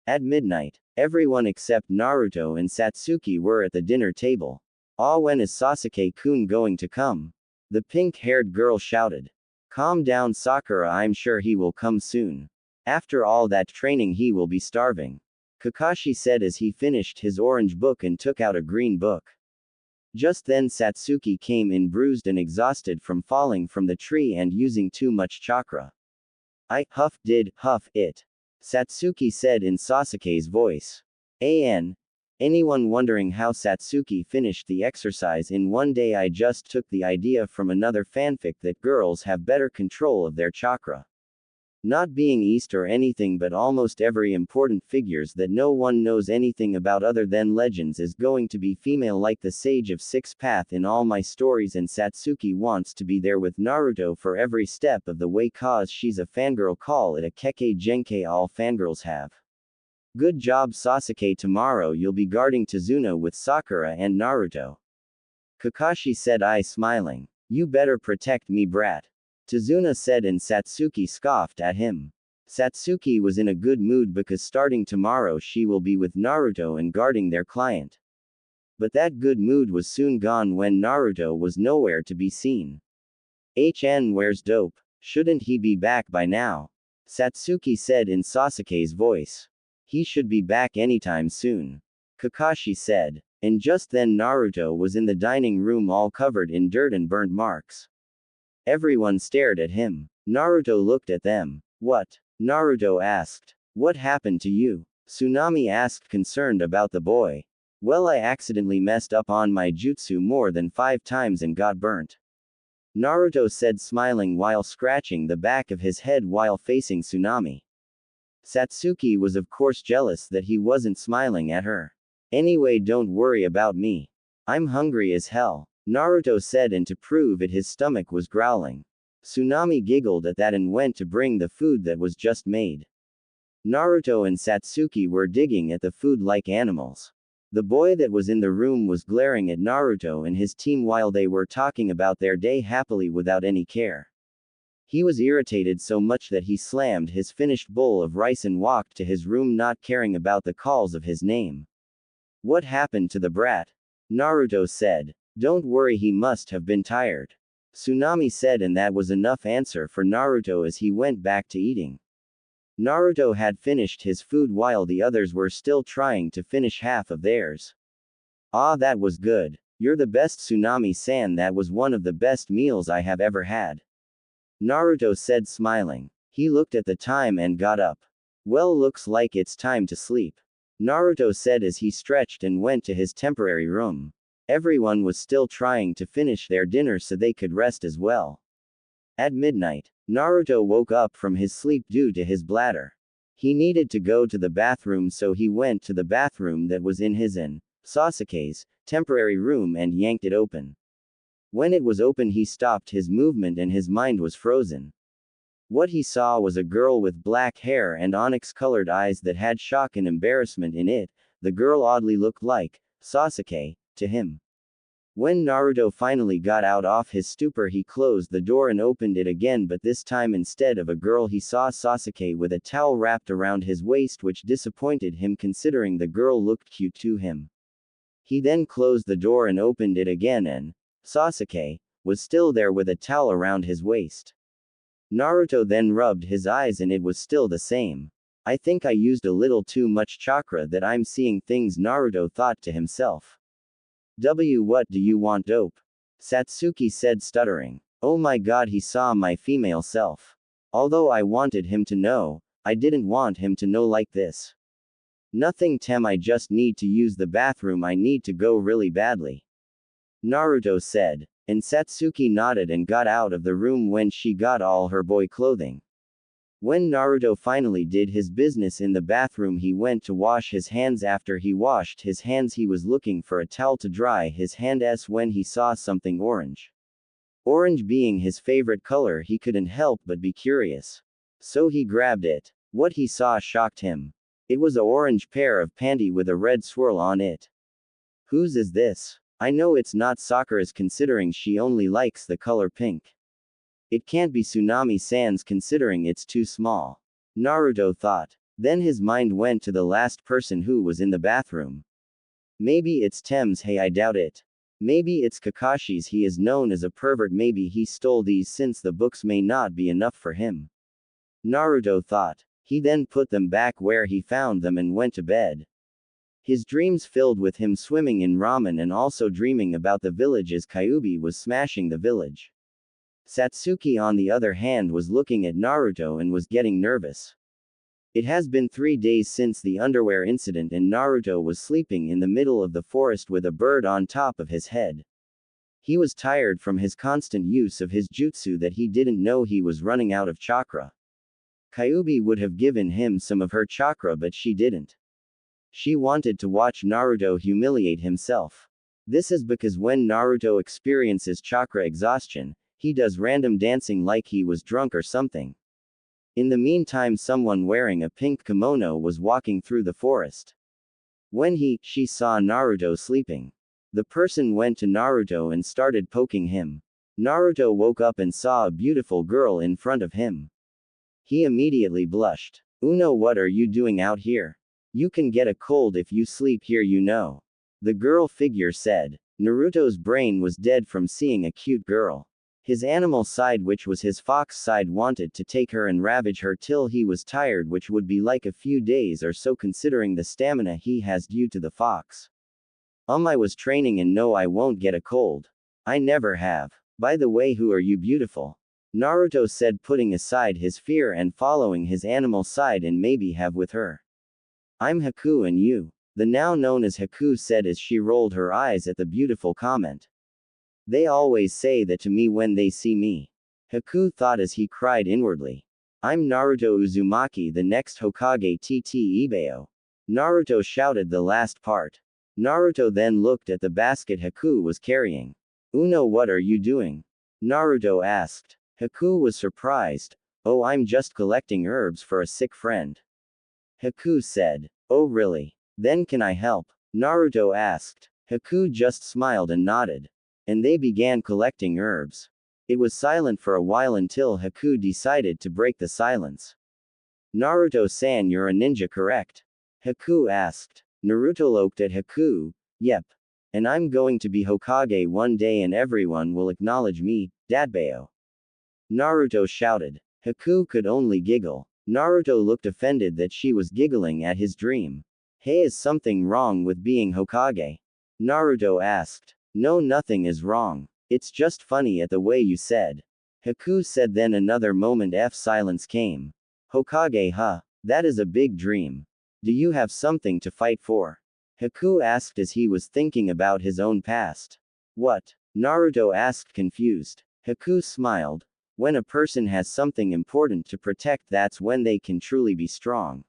At midnight, everyone except Naruto and Satsuki were at the dinner table. Ah, when is Sasuke-kun going to come? The pink-haired girl shouted. Calm down, Sakura, I'm sure he will come soon. After all that training he will be starving, Kakashi said as he finished his orange book and took out a green book. Just then Satsuki came in, bruised and exhausted from falling from the tree and using too much chakra. I did it, Satsuki said in Sasuke's voice. Anyone wondering how Satsuki finished the exercise in one day? I just took the idea from another fanfic that girls have better control of their chakra. Not being East or anything, but almost every important figures that no one knows anything about other than legends is going to be female, like the Sage of Six Path in all my stories, and Satsuki wants to be there with Naruto for every step of the way cause she's a fangirl. Call it a keke genkai all fangirls have. Good job, Sasuke. Tomorrow you'll be guarding Tazuna with Sakura and Naruto, Kakashi said, smiling. You better protect me, brat, Tazuna said, and Satsuki scoffed at him. Satsuki was in a good mood because starting tomorrow she will be with Naruto and guarding their client. But that good mood was soon gone when Naruto was nowhere to be seen. Where's Dope? Shouldn't he be back by now? Satsuki said in Sasuke's voice. He should be back anytime soon, Kakashi said. And just then Naruto was in the dining room, all covered in dirt and burnt marks. Everyone stared at him. Naruto looked at them. What? Naruto asked. What happened to you? Tsunami asked, concerned about the boy. Well, I accidentally messed up on my jutsu more than 5 times and got burnt, Naruto said, smiling while scratching the back of his head while facing Tsunami. Satsuki was of course jealous that he wasn't smiling at her. Anyway, don't worry about me. I'm hungry as hell, Naruto said, and to prove it his stomach was growling. Tsunami giggled at that and went to bring the food that was just made. Naruto and Satsuki were digging at the food like animals. The boy that was in the room was glaring at Naruto and his team while they were talking about their day happily without any care. He was irritated so much that he slammed his finished bowl of rice and walked to his room, not caring about the calls of his name. What happened to the brat? Naruto said. Don't worry, he must have been tired, Tsunami said, and that was enough answer for Naruto as he went back to eating. Naruto had finished his food while the others were still trying to finish half of theirs. Ah, that was good. You're the best, Tsunami-san. That was one of the best meals I have ever had, Naruto said, smiling. He looked at the time and got up. Well, looks like it's time to sleep, Naruto said as he stretched and went to his temporary room. Everyone was still trying to finish their dinner so they could rest as well. At midnight, Naruto woke up from his sleep due to his bladder. He needed to go to the bathroom, so he went to the bathroom that was in his and Sasuke's temporary room and yanked it open. When it was open, he stopped his movement and his mind was frozen. What he saw was a girl with black hair and onyx-colored eyes that had shock and embarrassment in it. The girl oddly looked like Sasuke to him. When Naruto finally got out of his stupor, he closed the door and opened it again, but this time instead of a girl he saw Sasuke with a towel wrapped around his waist, which disappointed him considering the girl looked cute to him. He then closed the door and opened it again, and Sasuke was still there with a towel around his waist. Naruto then rubbed his eyes and it was still the same. I think I used a little too much chakra that I'm seeing things, Naruto thought to himself. What do you want, Dope? Satsuki said, stuttering. Oh my god, he saw my female self. Although I wanted him to know, I didn't want him to know like this. Nothing, Tem, I just need to use the bathroom, I need to go really badly, Naruto said. And Satsuki nodded and got out of the room when she got all her boy clothing. When Naruto finally did his business in the bathroom, he went to wash his hands. After he washed his hands, he was looking for a towel to dry his hands when he saw something orange. Orange being his favorite color, he couldn't help but be curious. So he grabbed it. What he saw shocked him. It was an orange pair of panty with a red swirl on it. Whose is this? I know it's not Sakura's, considering she only likes the color pink. It can't be Tsunami-san's, considering it's too small. Naruto thought. Then his mind went to the last person who was in the bathroom. Maybe it's Tem's. Hey, I doubt it. Maybe it's Kakashi's. He is known as a pervert. Maybe he stole these since the books may not be enough for him. Naruto thought. He then put them back where he found them and went to bed. His dreams filled with him swimming in ramen and also dreaming about the village as Kyuubi was smashing the village. Satsuki, on the other hand, was looking at Naruto and was getting nervous. It has been 3 days since the underwear incident, and Naruto was sleeping in the middle of the forest with a bird on top of his head. He was tired from his constant use of his jutsu that he didn't know he was running out of chakra. Kyuubi would have given him some of her chakra, but she didn't. She wanted to watch Naruto humiliate himself. This is because when Naruto experiences chakra exhaustion, he does random dancing like he was drunk or something. In the meantime, someone wearing a pink kimono was walking through the forest. When she saw Naruto sleeping, the person went to Naruto and started poking him. Naruto woke up and saw a beautiful girl in front of him. He immediately blushed. "Uno, what are you doing out here? You can get a cold if you sleep here, you know," the girl figure said. Naruto's brain was dead from seeing a cute girl. His animal side, which was his fox side, wanted to take her and ravage her till he was tired, which would be like a few days or so considering the stamina he has due to the fox. I was training and no, I won't get a cold. I never have. By the way, who are you, beautiful? Naruto said, putting aside his fear and following his animal side and maybe have with her. I'm Haku, and you? The now known as Haku said as she rolled her eyes at the beautiful comment. They always say that to me when they see me. Haku thought as he cried inwardly. I'm Naruto Uzumaki, the next Hokage TT Ibeo. Naruto shouted the last part. Naruto then looked at the basket Haku was carrying. Uno, what are you doing? Naruto asked. Haku was surprised. Oh, I'm just collecting herbs for a sick friend. Haku said. Oh really? Then can I help? Naruto asked. Haku just smiled and nodded. And they began collecting herbs. It was silent for a while until Haku decided to break the silence. Naruto-san, you're a ninja, correct? Haku asked. Naruto looked at Haku. Yep. And I'm going to be Hokage one day and everyone will acknowledge me, Dadbeo. Naruto shouted. Haku could only giggle. Naruto looked offended that she was giggling at his dream. Hey, is something wrong with being Hokage? Naruto asked. No, nothing is wrong. It's just funny at the way you said. Haku said. Then another moment silence came. Hokage, huh? That is a big dream. Do you have something to fight for? Haku asked as he was thinking about his own past. What? Naruto asked, confused. Haku smiled. When a person has something important to protect, that's when they can truly be strong.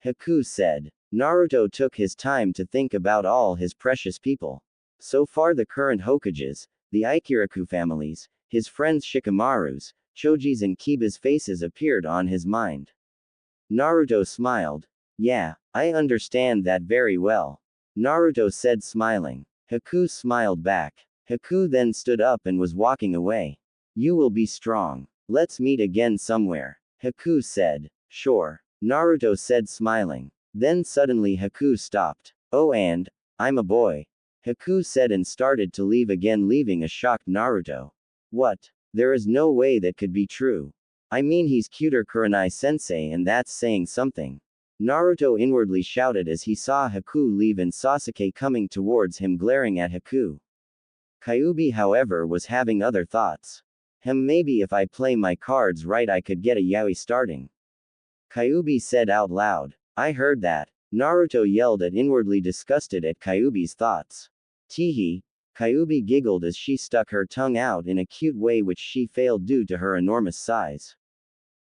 Haku said. Naruto took his time to think about all his precious people. So far, the current Hokages, the Ikiraku families, his friends Shikamaru's, Choji's and Kiba's faces appeared on his mind. Naruto smiled. Yeah, I understand that very well. Naruto said, smiling. Haku smiled back. Haku then stood up and was walking away. You will be strong. Let's meet again somewhere. Haku said. Sure. Naruto said, smiling. Then suddenly Haku stopped. Oh, and I'm a boy. Haku said and started to leave again, leaving a shocked Naruto. What? There is no way that could be true. I mean, he's cuter Kurenai-sensei, and that's saying something. Naruto inwardly shouted as he saw Haku leave and Sasuke coming towards him glaring at Haku. Kyuubi, however, was having other thoughts. Maybe if I play my cards right I could get a yaoi starting. Kyuubi said out loud. I heard that. Naruto yelled at, inwardly disgusted at Kyuubi's thoughts. Teehee. Kyuubi giggled as she stuck her tongue out in a cute way which she failed due to her enormous size.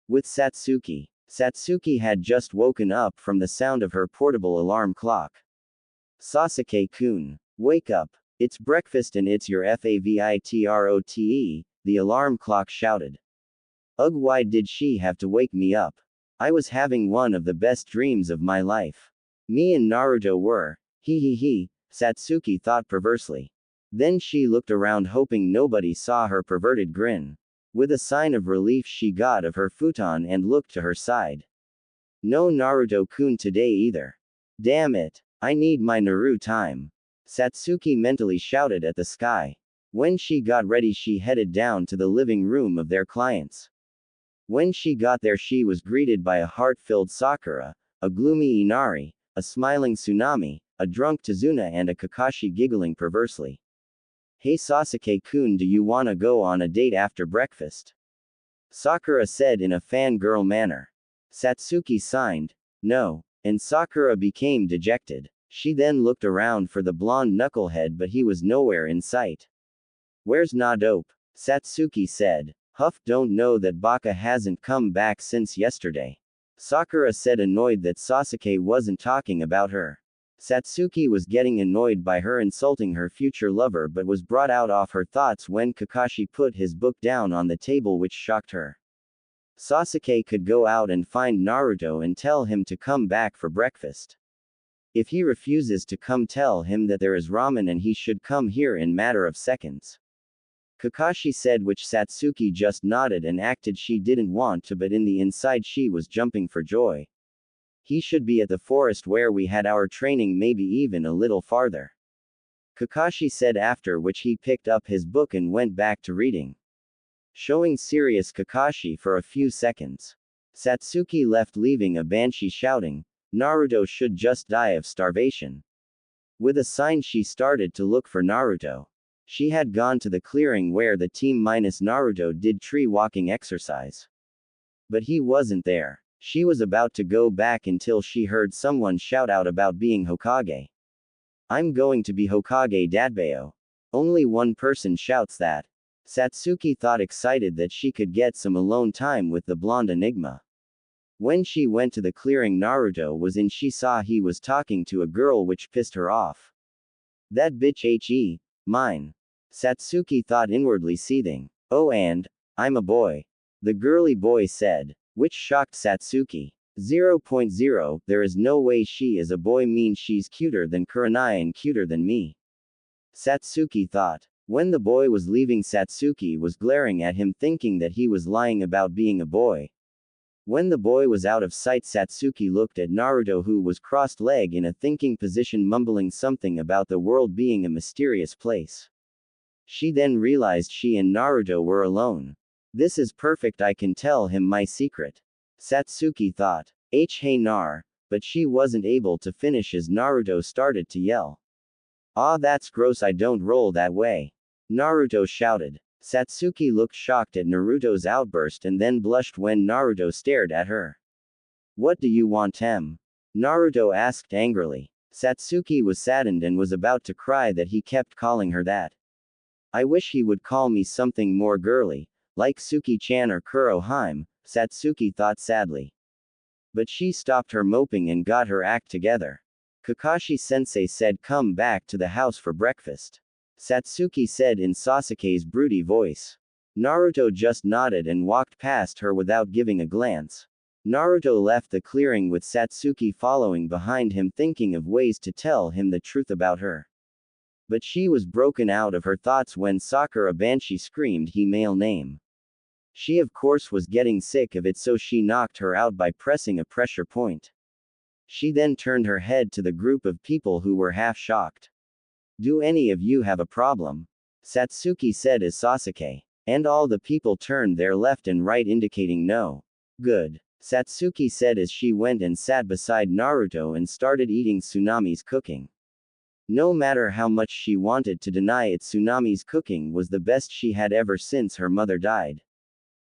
With Satsuki. Satsuki had just woken up from the sound of her portable alarm clock. Sasuke-kun. Wake up. It's breakfast and it's your favitrote, the alarm clock shouted. Ugh, why did she have to wake me up? I was having one of the best dreams of my life. Me and Naruto were. He, Satsuki thought perversely. Then she looked around hoping nobody saw her perverted grin. With a sign of relief she got of her futon and looked to her side. No Naruto-kun today either. Damn it. I need my Naru time. Satsuki mentally shouted at the sky. When she got ready she headed down to the living room of their clients. When she got there she was greeted by a heart-filled Sakura, a gloomy Inari, a smiling Tsunami, a drunk Tazuna and a Kakashi giggling perversely. Hey Sasuke-kun, do you wanna go on a date after breakfast? Sakura said in a fangirl manner. Satsuki signed, no, and Sakura became dejected. She then looked around for the blonde knucklehead but he was nowhere in sight. Where's Nadope? Satsuki said. Huff, don't know that Baka hasn't come back since yesterday. Sakura said, annoyed that Sasuke wasn't talking about her. Satsuki was getting annoyed by her insulting her future lover but was brought out of her thoughts when Kakashi put his book down on the table, which shocked her. Sasuke could go out and find Naruto and tell him to come back for breakfast. If he refuses to come, tell him that there is ramen and he should come here in matter of seconds. Kakashi said, which Satsuki just nodded and acted she didn't want to, but in the inside she was jumping for joy. He should be at the forest where we had our training, maybe even a little farther. Kakashi said, after which he picked up his book and went back to reading. Showing serious Kakashi for a few seconds. Satsuki left, leaving a Banshee shouting, Naruto should just die of starvation. With a sign she started to look for Naruto. She had gone to the clearing where the team minus Naruto did tree walking exercise. But he wasn't there. She was about to go back until she heard someone shout out about being Hokage. I'm going to be Hokage Dadbeo. Only one person shouts that. Satsuki thought, excited that she could get some alone time with the blonde enigma. When she went to the clearing Naruto was in, she saw he was talking to a girl, which pissed her off. That bitch mine. Satsuki thought, inwardly seething. Oh, and I'm a boy. The girly boy said, which shocked Satsuki. 0.0, there is no way she is a boy, means she's cuter than Kurenai and cuter than me. Satsuki thought. When the boy was leaving, Satsuki was glaring at him, thinking that he was lying about being a boy. When the boy was out of sight, Satsuki looked at Naruto, who was crossed-legged in a thinking position, mumbling something about the world being a mysterious place. She then realized she and Naruto were alone. This is perfect, I can tell him my secret. Satsuki thought. Hey Nar, but she wasn't able to finish as Naruto started to yell. Ah, that's gross, I don't roll that way. Naruto shouted. Satsuki looked shocked at Naruto's outburst and then blushed when Naruto stared at her. What do you want, Em? Naruto asked angrily. Satsuki was saddened and was about to cry that he kept calling her that. I wish he would call me something more girly, like Suki-chan or Kurohime, Satsuki thought sadly. But she stopped her moping and got her act together. Kakashi-sensei said, come back to the house for breakfast. Satsuki said in Sasuke's broody voice. Naruto just nodded and walked past her without giving a glance. Naruto left the clearing with Satsuki following behind him, thinking of ways to tell him the truth about her. But she was broken out of her thoughts when Sakura Banshee screamed her male name. She of course was getting sick of it, so she knocked her out by pressing a pressure point. She then turned her head to the group of people who were half shocked. Do any of you have a problem? Satsuki said as Sasuke. And all the people turned their left and right, indicating no. Good. Satsuki said as she went and sat beside Naruto and started eating Tsunami's cooking. No matter how much she wanted to deny it, Tsunami's cooking was the best she had ever since her mother died.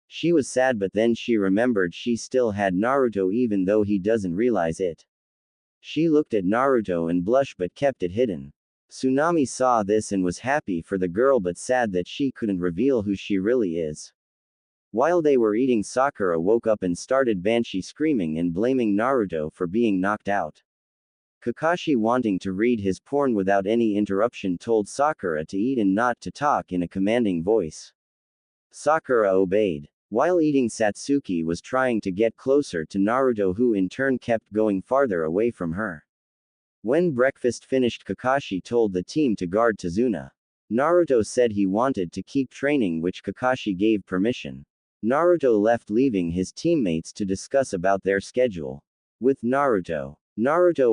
She was sad, but then she remembered she still had Naruto even though he doesn't realize it. She looked at Naruto and blushed but kept it hidden. Tsunami saw this and was happy for the girl but sad that she couldn't reveal who she really is. While they were eating, Sakura woke up and started banshee screaming and blaming Naruto for being knocked out. Kakashi, wanting to read his porn without any interruption, told Sakura to eat and not to talk in a commanding voice. Sakura obeyed. While eating, Satsuki was trying to get closer to Naruto, who in turn kept going farther away from her. When breakfast finished, Kakashi told the team to guard Tazuna. Naruto said he wanted to keep training, which Kakashi gave permission. Naruto left, leaving his teammates to discuss about their schedule. With Naruto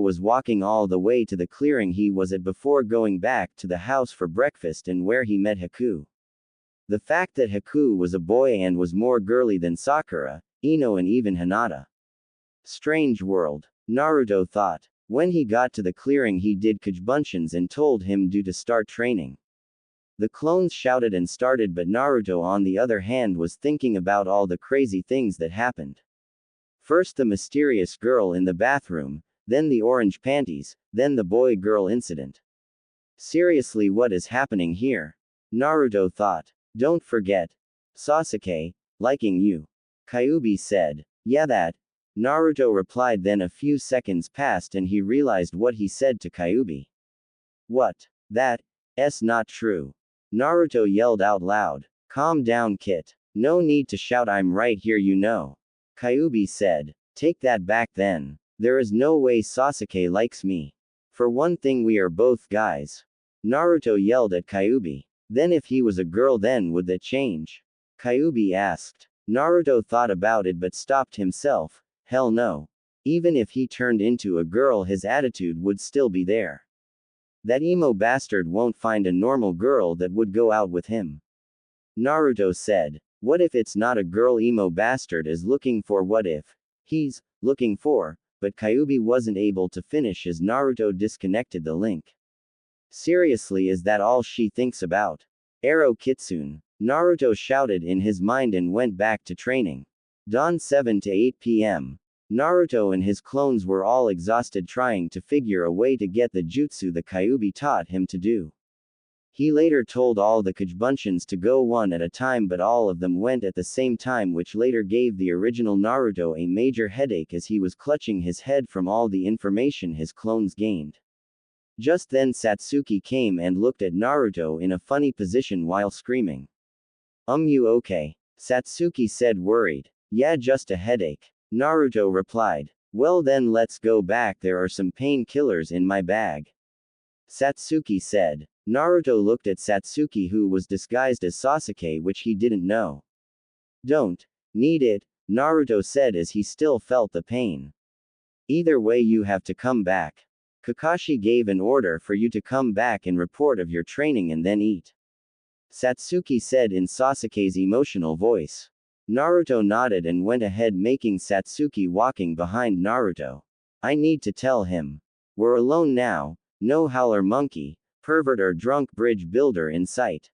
was walking all the way to the clearing he was at before going back to the house for breakfast, and where he met Haku. The fact that Haku was a boy and was more girly than Sakura, Ino, and even Hinata. Strange world, Naruto thought. When he got to the clearing, he did Kujibunshin's and told him to start training. The clones shouted and started, but Naruto, on the other hand, was thinking about all the crazy things that happened. First the mysterious girl in the bathroom, then the orange panties, then the boy-girl incident. Seriously, what is happening here? Naruto thought. Don't forget Sasuke, liking you. Kyuubi said. Yeah, that. Naruto replied. Then a few seconds passed and he realized what he said to Kyuubi. What? That's not true. Naruto yelled out loud. Calm down, Kit. No need to shout, I'm right here, you know. Kyuubi said. Take that back then. There is no way Sasuke likes me. For one thing, we are both guys. Naruto yelled at Kyuubi. Then if he was a girl, then would that change? Kyuubi asked. Naruto thought about it but stopped himself. Hell no. Even if he turned into a girl, his attitude would still be there. That emo bastard won't find a normal girl that would go out with him. Naruto said. What if it's not a girl emo bastard is looking for? What if he's looking for? But Kyuubi wasn't able to finish as Naruto disconnected the link. Seriously, is that all she thinks about? Ero Kitsune. Naruto shouted in his mind and went back to training. Dawn 7 to 8 p.m. Naruto and his clones were all exhausted trying to figure a way to get the jutsu the Kyuubi taught him to do. He later told all the Kujibunshins to go one at a time, but all of them went at the same time, which later gave the original Naruto a major headache as he was clutching his head from all the information his clones gained. Just then Satsuki came and looked at Naruto in a funny position while screaming. You okay? Satsuki said, worried. Yeah, just a headache. Naruto replied. Well then let's go back, there are some painkillers in my bag. Satsuki said. Naruto looked at Satsuki, who was disguised as Sasuke, which he didn't know. Don't need it, Naruto said as he still felt the pain. Either way, you have to come back. Kakashi gave an order for you to come back and report of your training and then eat. Satsuki said in Sasuke's emotional voice. Naruto nodded and went ahead, making Satsuki walking behind Naruto. I need to tell him. We're alone now, no howler monkey, pervert or drunk bridge builder in sight.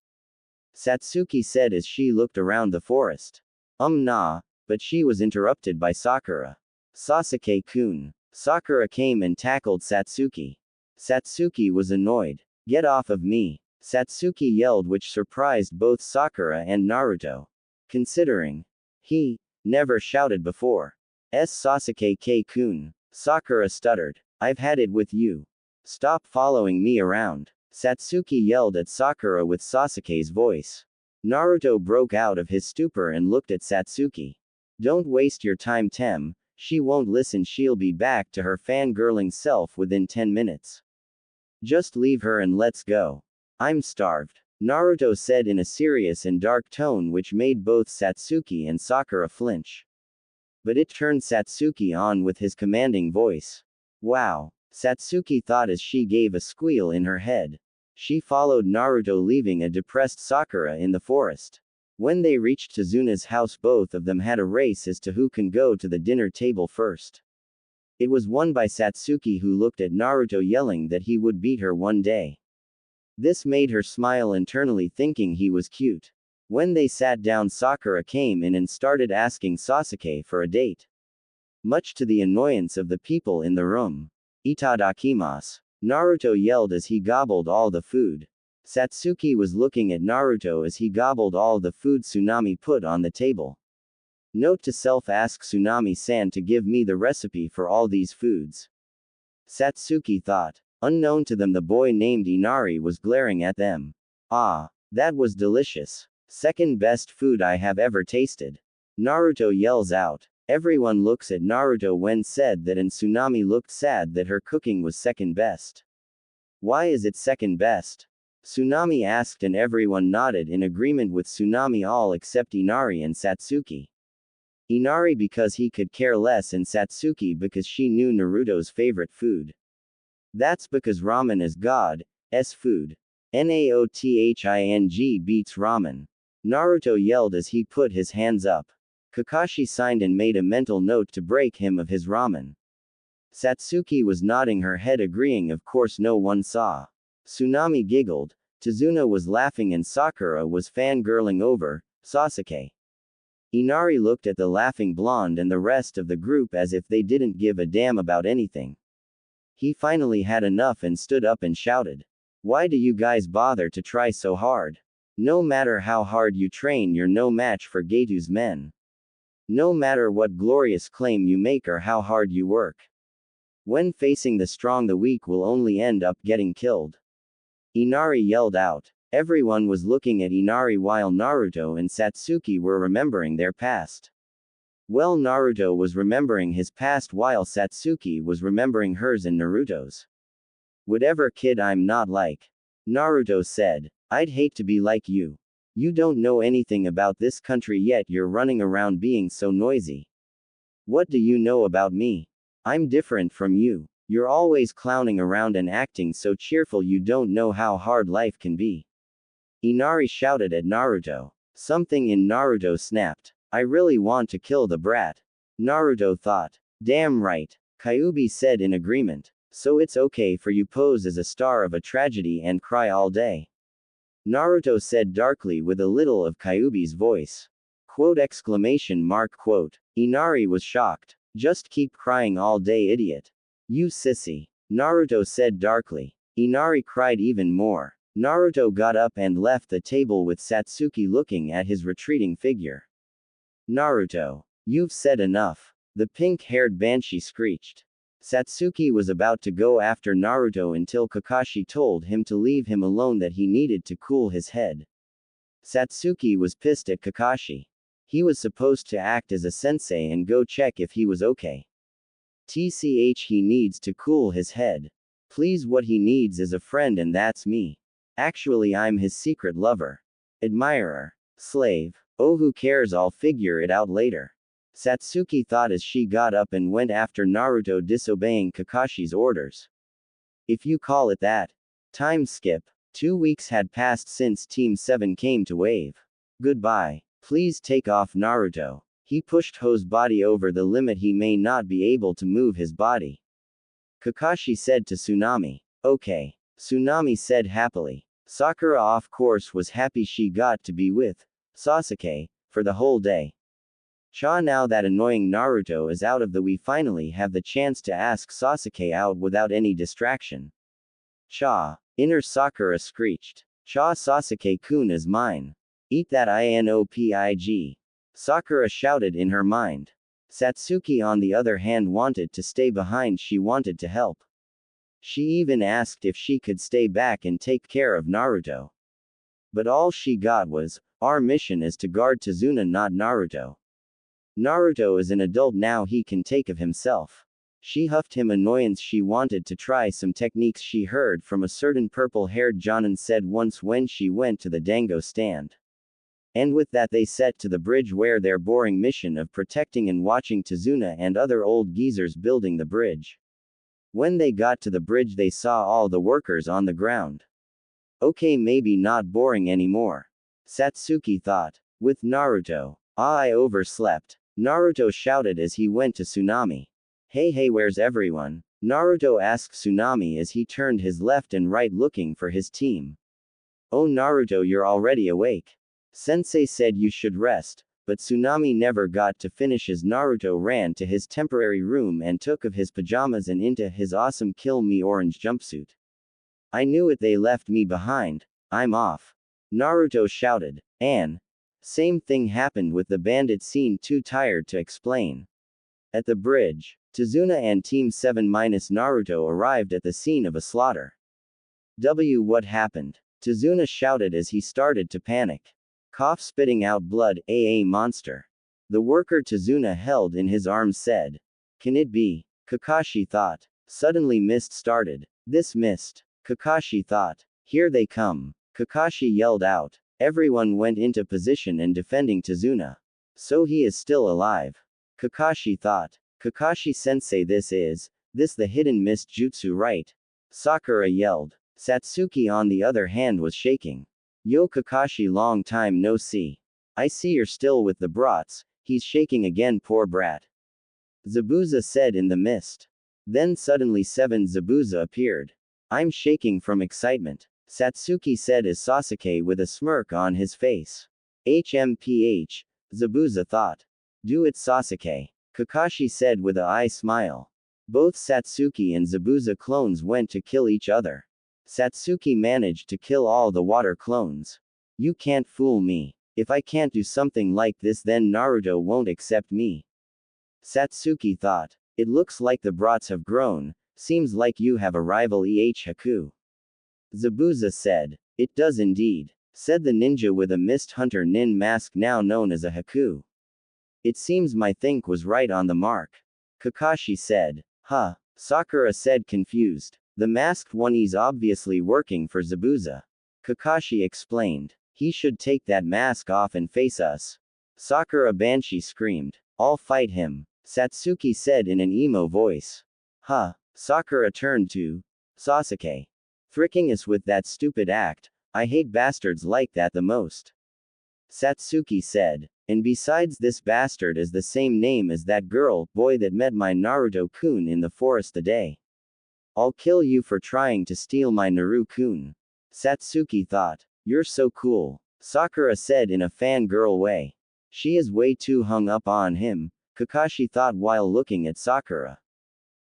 Satsuki said as she looked around the forest. Nah, but she was interrupted by Sakura. Sasuke-kun. Sakura came and tackled Satsuki. Satsuki was annoyed. Get off of me. Satsuki yelled, which surprised both Sakura and Naruto. Considering he never shouted before. Sasuke-kun. Sakura stuttered. I've had it with you. Stop following me around. Satsuki yelled at Sakura with Sasuke's voice. Naruto broke out of his stupor and looked at Satsuki. Don't waste your time, Tem. She won't listen, she'll be back to her fangirling self within 10 minutes. Just leave her and let's go. I'm starved. Naruto said in a serious and dark tone, which made both Satsuki and Sakura flinch. But it turned Satsuki on with his commanding voice. Wow. Satsuki thought as she gave a squeal in her head. She followed Naruto, leaving a depressed Sakura in the forest. When they reached Tazuna's house, both of them had a race as to who can go to the dinner table first. It was won by Satsuki, who looked at Naruto yelling that he would beat her one day. This made her smile internally, thinking he was cute. When they sat down, Sakura came in and started asking Sasuke for a date. Much to the annoyance of the people in the room. Itadakimasu. Naruto yelled as he gobbled all the food. Satsuki was looking at Naruto as he gobbled all the food Tsunami put on the table. Note to self: ask Tsunami-san to give me the recipe for all these foods. Satsuki thought. Unknown to them, the boy named Inari was glaring at them. Ah, that was delicious. Second best food I have ever tasted. Naruto yells out. Everyone looks at Naruto when said that, and Tsunami looked sad that her cooking was second best. Why is it second best? Tsunami asked, and everyone nodded in agreement with Tsunami, all except Inari and Satsuki. Inari because he could care less, and Satsuki because she knew Naruto's favorite food. That's because ramen is God's food. Naothing beats ramen. Naruto yelled as he put his hands up. Kakashi signed and made a mental note to break him of his ramen. Satsuki was nodding her head agreeing, of course no one saw. Tsunami giggled. Tazuna was laughing and Sakura was fangirling over Sasuke. Inari looked at the laughing blonde and the rest of the group as if they didn't give a damn about anything. He finally had enough and stood up and shouted. Why do you guys bother to try so hard? No matter how hard you train, you're no match for Getu's men. No matter what glorious claim you make or how hard you work. When facing the strong, the weak will only end up getting killed. Inari yelled out. Everyone was looking at Inari while Naruto and Satsuki were remembering their past. Well, Naruto was remembering his past while Satsuki was remembering hers and Naruto's. Whatever, kid, I'm not like. Naruto said. I'd hate to be like you. You don't know anything about this country yet, you're running around being so noisy. What do you know about me? I'm different from you. You're always clowning around and acting so cheerful, you don't know how hard life can be. Inari shouted at Naruto. Something in Naruto snapped. I really want to kill the brat. Naruto thought. Damn right. Kyuubi said in agreement. So it's okay for you pose as a star of a tragedy and cry all day. Naruto said darkly with a little of Kyuubi's voice. Quote exclamation mark quote. Inari was shocked. Just keep crying all day, idiot. You sissy. Naruto said darkly. Inari cried even more. Naruto got up and left the table with Satsuki looking at his retreating figure. Naruto. You've said enough. The pink-haired banshee screeched. Satsuki was about to go after Naruto until Kakashi told him to leave him alone, that he needed to cool his head. Satsuki was pissed at Kakashi. He was supposed to act as a sensei and go check if he was okay. TCH, he needs to cool his head. Please, what he needs is a friend, and that's me. Actually, I'm his secret lover. Admirer. Slave. Oh, who cares, I'll figure it out later. Satsuki thought as she got up and went after Naruto, disobeying Kakashi's orders. If you call it that. Time skip. 2 weeks had passed since Team 7 came to Wave. Goodbye. Please take off, Naruto. He pushed Ho's body over the limit, he may not be able to move his body. Kakashi said to Tsunami. Okay. Tsunami said happily. Sakura, of course, was happy she got to be with Sasuke for the whole day. Cha, now that annoying Naruto is out of the way, we finally have the chance to ask Sasuke out without any distraction. Cha. Inner Sakura screeched. Cha, Sasuke-kun is mine. Eat that inopig. Sakura shouted in her mind. Satsuki, on the other hand, wanted to stay behind, she wanted to help. She even asked if she could stay back and take care of Naruto. But all she got was, our mission is to guard Tazuna, not Naruto. Naruto is an adult now, he can take of himself. She huffed him annoyance. She wanted to try some techniques she heard from a certain purple-haired Jonin said once when she went to the Dango stand. And with that they set to the bridge where their boring mission of protecting and watching Tazuna and other old geezers building the bridge. When they got to the bridge they saw all the workers on the ground. Okay, maybe not boring anymore. Satsuki thought. With Naruto. Ah, I overslept. Naruto shouted as he went to Tsunami. Hey, where's everyone? Naruto asked Tsunami as he turned his left and right looking for his team. Oh, Naruto, you're already awake. Sensei said you should rest, but Tsunami never got to finish as Naruto ran to his temporary room and took of his pajamas and into his awesome Kill Me orange jumpsuit. I knew it, they left me behind. I'm off. Naruto shouted. Same thing happened with the bandit scene, too tired to explain. At the bridge, Tazuna and Team 7 minus Naruto arrived at the scene of a slaughter. What happened? Tazuna shouted as he started to panic. Cough, spitting out blood, a monster. The worker Tazuna held in his arms said. Can it be? Kakashi thought. Suddenly mist started. This mist. Kakashi thought. Here they come. Kakashi yelled out. Everyone went into position and defending Tazuna. So he is still alive. Kakashi thought. Kakashi-sensei, this the hidden mist jutsu, right? Sakura yelled. Satsuki on the other hand was shaking. Yo Kakashi, long time no see. I see you're still with the brats. He's shaking again, poor brat. Zabuza said in the mist. Then suddenly 7 Zabuza appeared. I'm shaking from excitement, Satsuki said as Sasuke with a smirk on his face. HMPH, Zabuza thought. Do it, Sasuke, Kakashi said with a eye smile. Both Satsuki and Zabuza clones went to kill each other. Satsuki managed to kill all the water clones. You can't fool me. If I can't do something like this, then Naruto won't accept me. Satsuki thought. It looks like the brats have grown. Seems like you have a rival, Haku. Zabuza said. It does indeed, said the ninja with a mist hunter nin mask now known as a Haku. It seems my think was right on the mark. Kakashi said. Huh, Sakura said confused. The masked one is obviously working for Zabuza. Kakashi explained. He should take that mask off and face us. Sakura Banshee screamed. I'll fight him, Satsuki said in an emo voice. Huh, Sakura turned to Sasuke. Thricking us with that stupid act. I hate bastards like that the most. Satsuki said. And besides, this bastard is the same name as that boy that met my Naruto-kun in the forest today. I'll kill you for trying to steal my Naruto-kun. Satsuki thought. You're so cool, Sakura said in a fangirl way. She is way too hung up on him, Kakashi thought while looking at Sakura.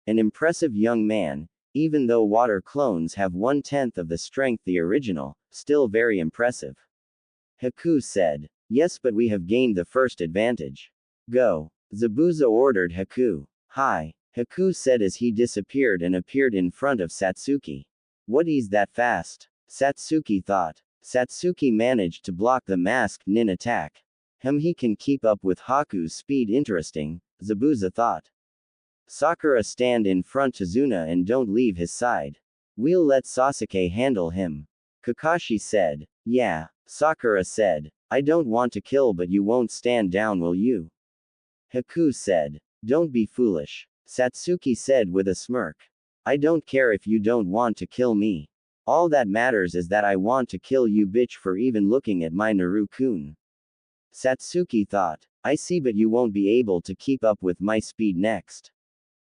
An impressive young man, even though water clones have 1/10 of the strength the original, still very impressive. Haku said. Yes, but we have gained the first advantage. Go, Zabuza ordered Haku. Hi, Haku said as he disappeared and appeared in front of Satsuki. What is that fast? Satsuki thought. Satsuki managed to block the masked nin attack. He can keep up with Haku's speed. Interesting, Zabuza thought. Sakura, stand in front Tazuna and don't leave his side. We'll let Sasuke handle him. Kakashi said. Yeah, Sakura said. I don't want to kill, but you won't stand down, will you? Haku said. Don't be foolish, Satsuki said with a smirk. I don't care if you don't want to kill me. All that matters is that I want to kill you, bitch, for even looking at my Naruto-kun. Satsuki thought. I see, but you won't be able to keep up with my speed next.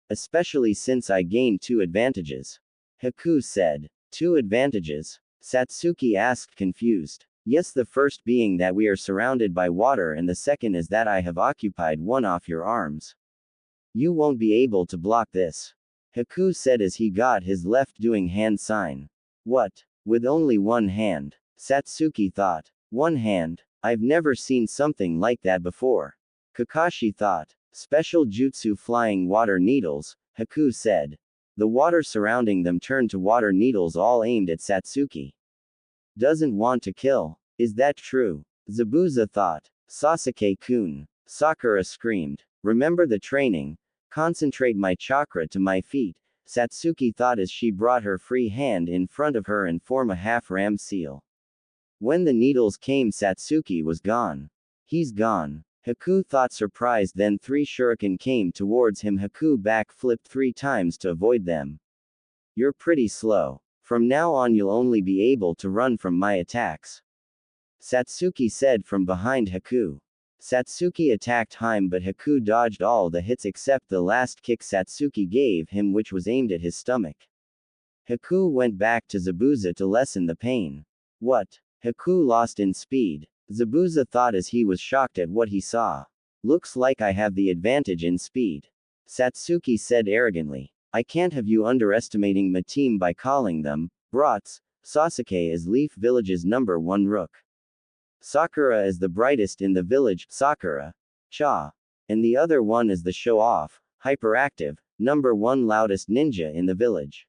Especially since I gained 2 advantages. Haku said. 2 advantages? Satsuki asked confused. Yes, the first being that we are surrounded by water, and the second is that I have occupied one off your arms. You won't be able to block this, Haku said as he got his left doing hand sign. What? With only one hand? Satsuki thought. One hand? I've never seen something like that before. Kakashi thought. Special jutsu flying water needles, Haku said. The water surrounding them turned to water needles all aimed at Satsuki. Doesn't want to kill. Is that true? Zabuza thought. Sasuke-kun. Sakura screamed. Remember the training. Concentrate my chakra to my feet, Satsuki thought as she brought her free hand in front of her and form a half-ram seal. When the needles came, Satsuki was gone. He's gone, Haku thought surprised. Then 3 shuriken came towards him. Haku back-flipped 3 times to avoid them. You're pretty slow. From now on you'll only be able to run from my attacks, Satsuki said from behind Haku. Satsuki attacked him, but Haku dodged all the hits except the last kick Satsuki gave him, which was aimed at his stomach. Haku went back to Zabuza to lessen the pain. What? Haku lost in speed, Zabuza thought as he was shocked at what he saw. Looks like I have the advantage in speed, Satsuki said arrogantly. I can't have you underestimating my team by calling them brats, Sasuke is Leaf Village's #1 rook. Sakura is the brightest in the village, Sakura. Cha. And the other one is the show-off, hyperactive, #1 loudest ninja in the village.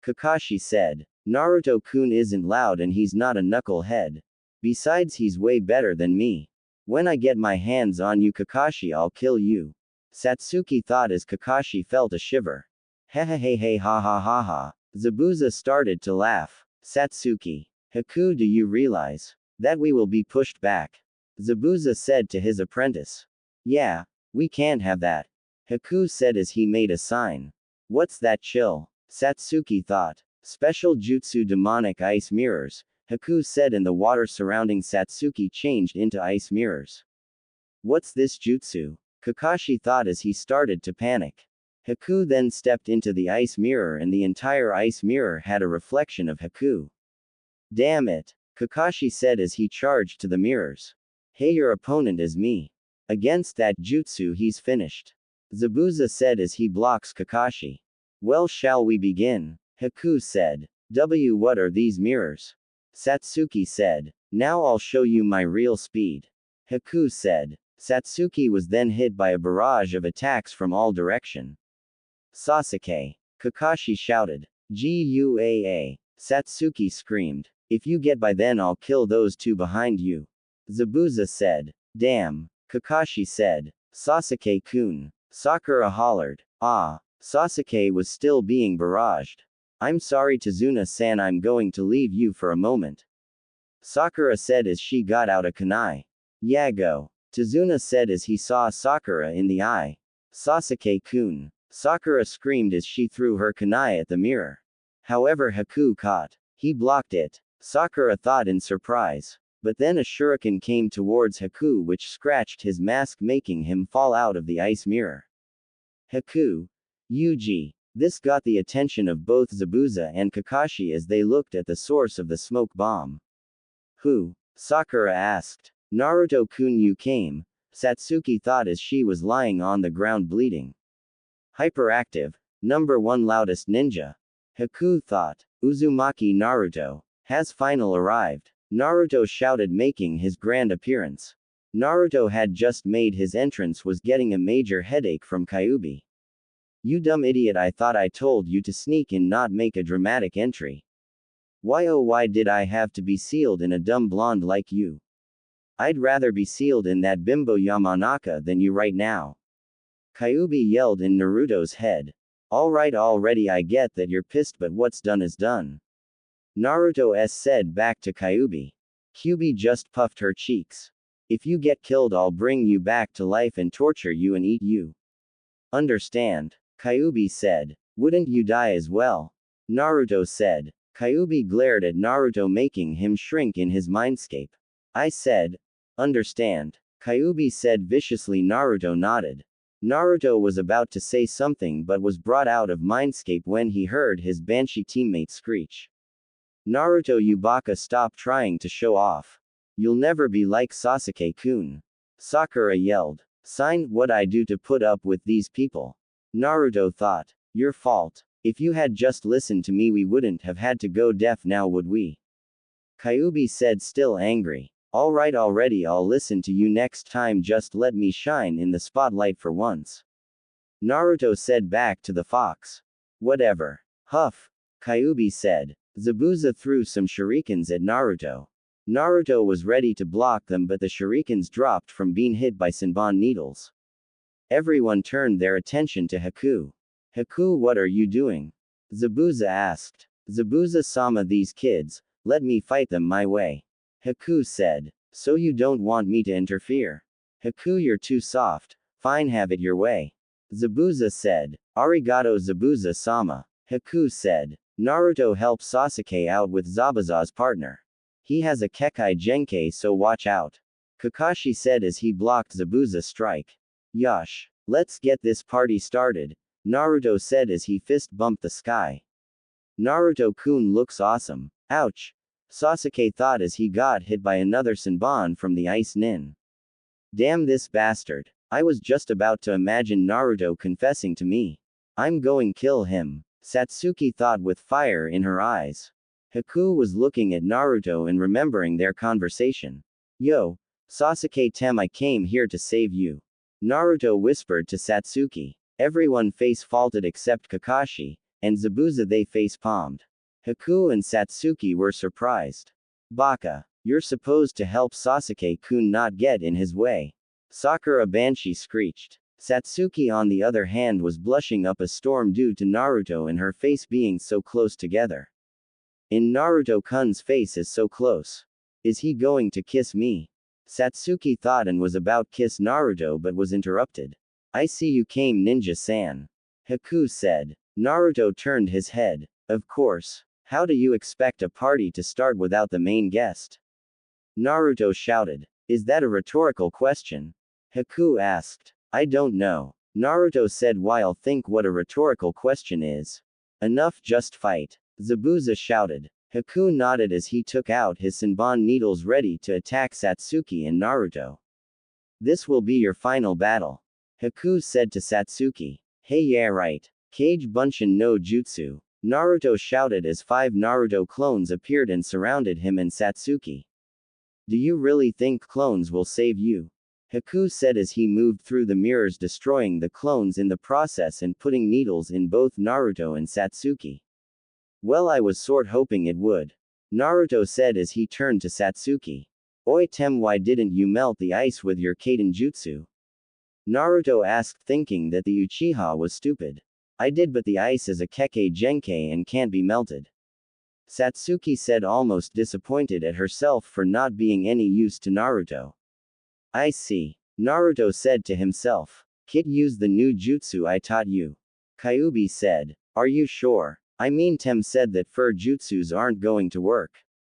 Kakashi said. Naruto-kun isn't loud and he's not a knucklehead. Besides he's way better than me. When I get my hands on you Kakashi I'll kill you. Satsuki thought as Kakashi felt a shiver. Hehehehe ha ha ha ha. Zabuza started to laugh. Satsuki. Haku, do you realize that we will be pushed back? Zabuza said to his apprentice. Yeah, we can't have that. Haku said as he made a sign. What's that chill? Satsuki thought. Special jutsu demonic ice mirrors, Haku said, and the water surrounding Satsuki changed into ice mirrors. What's this jutsu? Kakashi thought as he started to panic. Haku then stepped into the ice mirror and the entire ice mirror had a reflection of Haku. Damn it, Kakashi said as he charged to the mirrors. Hey, your opponent is me. Against that jutsu he's finished. Zabuza said as he blocks Kakashi. Well, shall we begin? Haku said. What are these mirrors? Satsuki said. Now I'll show you my real speed. Haku said. Satsuki was then hit by a barrage of attacks from all direction. Sasuke. Kakashi shouted. Guaa. Satsuki screamed. If you get by then I'll kill those two behind you. Zabuza said. Damn. Kakashi said. Sasuke-kun. Sakura hollered. Ah. Sasuke was still being barraged. I'm sorry Tazuna-san, I'm going to leave you for a moment. Sakura said as she got out a kunai. Yeah, go. Tazuna said as he saw Sakura in the eye. Sasuke-kun. Sakura screamed as she threw her kunai at the mirror. However, Haku caught. He blocked it. Sakura thought in surprise. But then a shuriken came towards Haku which scratched his mask making him fall out of the ice mirror. Haku. Yuji. This got the attention of both Zabuza and Kakashi as they looked at the source of the smoke bomb. Who? Sakura asked. Naruto-kun, you came, Satsuki thought as she was lying on the ground bleeding. Hyperactive, #1 loudest ninja. Haku thought. Uzumaki Naruto has finally arrived. Naruto shouted making his grand appearance. Naruto had just made his entrance was getting a major headache from Kyuubi. You dumb idiot, I thought I told you to sneak in not make a dramatic entry. Why oh why did I have to be sealed in a dumb blonde like you? I'd rather be sealed in that bimbo Yamanaka than you right now. Kyuubi yelled in Naruto's head. Alright already, I get that you're pissed but what's done is done. Naruto said back to Kyuubi. Kyuubi just puffed her cheeks. If you get killed I'll bring you back to life and torture you and eat you. Understand? Kyuubi said. Wouldn't you die as well? Naruto said. Kyuubi glared at Naruto making him shrink in his mindscape. I said. Understand? Kyuubi said viciously. Naruto nodded. Naruto was about to say something but was brought out of mindscape when he heard his Banshee teammate screech. Naruto Yubaka, stop trying to show off. You'll never be like Sasuke-kun. Sakura yelled. Sign, what I do to put up with these people? Naruto thought. Your fault. If you had just listened to me we wouldn't have had to go deaf now, would we? Kyuubi said, still angry. Alright already, I'll listen to you next time, just let me shine in the spotlight for once. Naruto said back to the fox. Whatever. Huff. Kyuubi said. Zabuza threw some shurikens at Naruto. Naruto was ready to block them but the shurikens dropped from being hit by Senbon needles. Everyone turned their attention to Haku. Haku, what are you doing? Zabuza asked. Zabuza-sama, these kids, let me fight them my way. Haku said. So you don't want me to interfere? Haku, you're too soft, fine, have it your way. Zabuza said. Arigato Zabuza-sama. Haku said. Naruto helped Sasuke out with Zabuza's partner. He has a Kekai Genkai, so watch out. Kakashi said as he blocked Zabuza's strike. Yosh. Let's get this party started, Naruto said as he fist bumped the sky. Naruto-kun looks awesome. Ouch. Sasuke thought as he got hit by another Senbon from the ice nin. Damn this bastard. I was just about to imagine Naruto confessing to me. I'm going kill him. Satsuki thought with fire in her eyes. Haku was looking at Naruto and remembering their conversation. Yo, Sasuke-tem, I came here to save you. Naruto whispered to Satsuki. Everyone face-faulted except Kakashi, and Zabuza they face-palmed. Haku and Satsuki were surprised. Baka, you're supposed to help Sasuke-kun not get in his way. Sakura Banshee screeched. Satsuki on the other hand was blushing up a storm due to Naruto and her face being so close together. In Naruto-kun's face is so close. Is he going to kiss me? Satsuki thought and was about kiss Naruto but was interrupted. I see you came, ninja-san. Haku said. Naruto turned his head. Of course. How do you expect a party to start without the main guest? Naruto shouted. Is that a rhetorical question? Haku asked. I don't know. Naruto said while think what a rhetorical question is. Enough, just fight. Zabuza shouted. Haku nodded as he took out his Senbon needles ready to attack Satsuki and Naruto. This will be your final battle. Haku said to Satsuki. Hey, yeah, right. Kage Bunshin no Jutsu. Naruto shouted as 5 Naruto clones appeared and surrounded him and Satsuki. Do you really think clones will save you? Haku said as he moved through the mirrors, destroying the clones in the process and putting needles in both Naruto and Satsuki. Well, I was sort hoping it would. Naruto said as he turned to Satsuki. Oi Tem, why didn't you melt the ice with your Kaden Jutsu? Naruto asked, thinking that the Uchiha was stupid. I did, but the ice is a Kekkei Genkei and can't be melted. Satsuki said, almost disappointed at herself for not being any use to Naruto. I see. Naruto said to himself. Kit, use the new jutsu I taught you. Kyuubi said. Are you sure? I mean, Tem said that fur jutsus aren't going to work.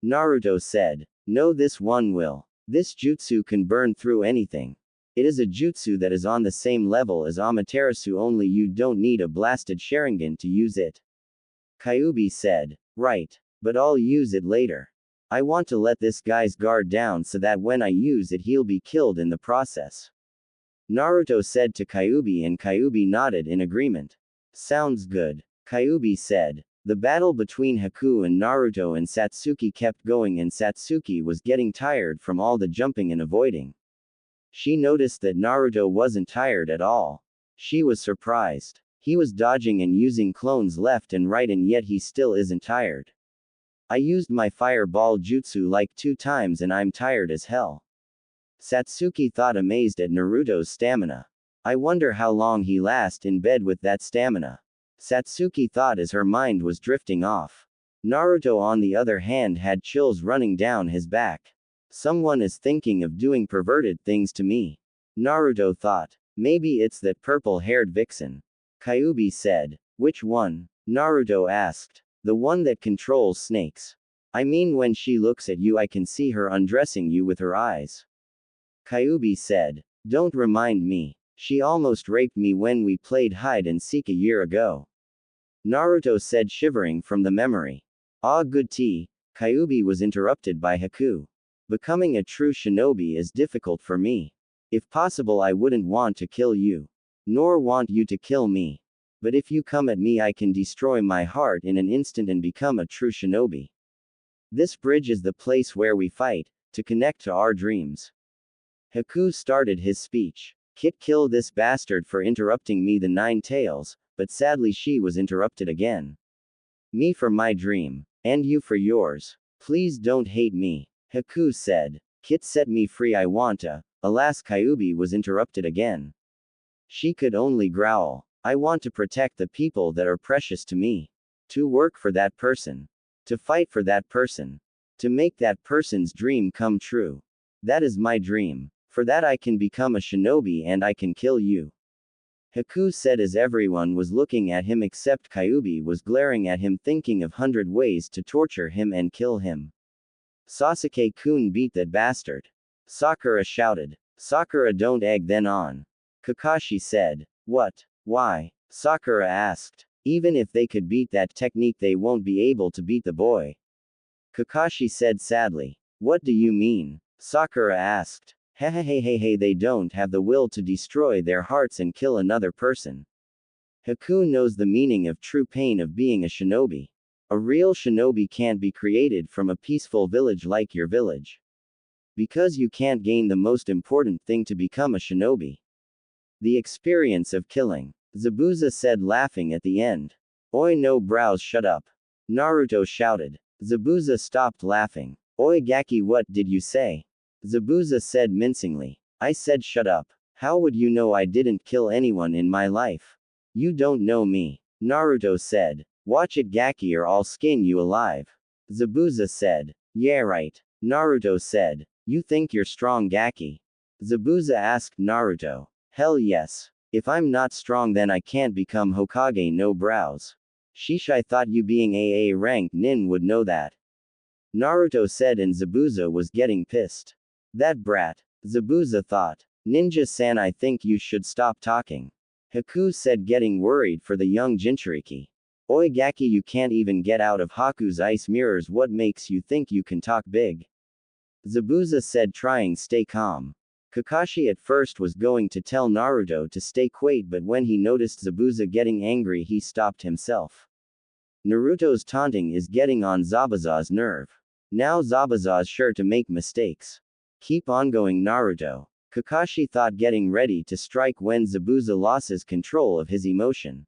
Naruto said. No, this one will. This jutsu can burn through anything. It is a jutsu that is on the same level as Amaterasu, only you don't need a blasted Sharingan to use it. Kyuubi said. Right. But I'll use it later. I want to let this guy's guard down so that when I use it he'll be killed in the process. Naruto said to Kyuubi and Kyuubi nodded in agreement. Sounds good. Kyuubi said. The battle between Haku and Naruto and Satsuki kept going and Satsuki was getting tired from all the jumping and avoiding. She noticed that Naruto wasn't tired at all. She was surprised. He was dodging and using clones left and right and yet he still isn't tired. I used my fireball jutsu like 2 times and I'm tired as hell. Satsuki thought, amazed at Naruto's stamina. I wonder how long he lasts in bed with that stamina. Satsuki thought as her mind was drifting off. Naruto on the other hand had chills running down his back. Someone is thinking of doing perverted things to me. Naruto thought. Maybe it's that purple-haired vixen. Kyuubi said. Which one? Naruto asked. The one that controls snakes. I mean, when she looks at you I can see her undressing you with her eyes. Kyuubi said. Don't remind me. She almost raped me when we played hide and seek a year ago. Naruto said, shivering from the memory. Ah, good tea. Kyuubi was interrupted by Haku. Becoming a true shinobi is difficult for me. If possible I wouldn't want to kill you. Nor want you to kill me. But if you come at me I can destroy my heart in an instant and become a true shinobi. This bridge is the place where we fight, to connect to our dreams. Haku started his speech. Kit, kill this bastard for interrupting me, the 9 tails, but sadly she was interrupted again. Me for my dream. And you for yours. Please don't hate me. Haku said. Kit, set me free, I want to. Alas, Kyuubi was interrupted again. She could only growl. I want to protect the people that are precious to me. To work for that person. To fight for that person. To make that person's dream come true. That is my dream. For that I can become a shinobi and I can kill you. Haku said as everyone was looking at him except Kyuubi was glaring at him, thinking of 100 ways to torture him and kill him. Sasuke-kun, beat that bastard. Sakura shouted. Sakura, don't egg then on. Kakashi said. What? Why? Sakura asked. Even if they could beat that technique they won't be able to beat the boy. Kakashi said sadly. What do you mean? Sakura asked. Hehehehe, they don't have the will to destroy their hearts and kill another person. Haku knows the meaning of true pain of being a shinobi. A real shinobi can't be created from a peaceful village like your village. Because you can't gain the most important thing to become a shinobi. The experience of killing. Zabuza said, laughing at the end. Oi, no brows, shut up. Naruto shouted. Zabuza stopped laughing. Oi Gaki, what did you say? Zabuza said mincingly. I said shut up. How would you know I didn't kill anyone in my life? You don't know me. Naruto said. Watch it Gaki or I'll skin you alive. Zabuza said. Yeah right. Naruto said. You think you're strong Gaki? Zabuza asked Naruto. Hell yes. If I'm not strong then I can't become Hokage no brows. Sheesh, I thought you being AA rank nin would know that. Naruto said, and Zabuza was getting pissed. That brat. Zabuza thought. Ninja-san, I think you should stop talking. Haku said, getting worried for the young Jinchuriki. Oi Gaki, you can't even get out of Haku's ice mirrors, what makes you think you can talk big? Zabuza said, trying stay calm. Kakashi at first was going to tell Naruto to stay quiet, but when he noticed Zabuza getting angry he stopped himself. Naruto's taunting is getting on Zabuza's nerve. Now Zabuza's sure to make mistakes. Keep on going Naruto. Kakashi thought, getting ready to strike when Zabuza loses control of his emotion.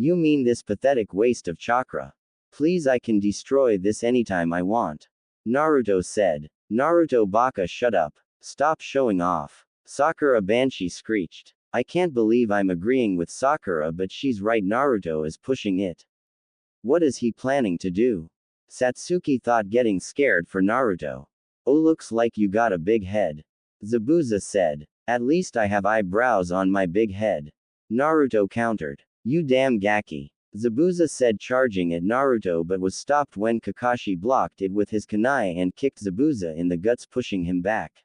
You mean this pathetic waste of chakra? Please, I can destroy this anytime I want. Naruto said. Naruto Baka, shut up. Stop showing off. Sakura Banshee screeched. I can't believe I'm agreeing with Sakura, but she's right, Naruto is pushing it. What is he planning to do? Satsuki thought, getting scared for Naruto. Oh, looks like you got a big head. Zabuza said. At least I have eyebrows on my big head. Naruto countered. You damn Gaki. Zabuza said, charging at Naruto, but was stopped when Kakashi blocked it with his kunai and kicked Zabuza in the guts, pushing him back.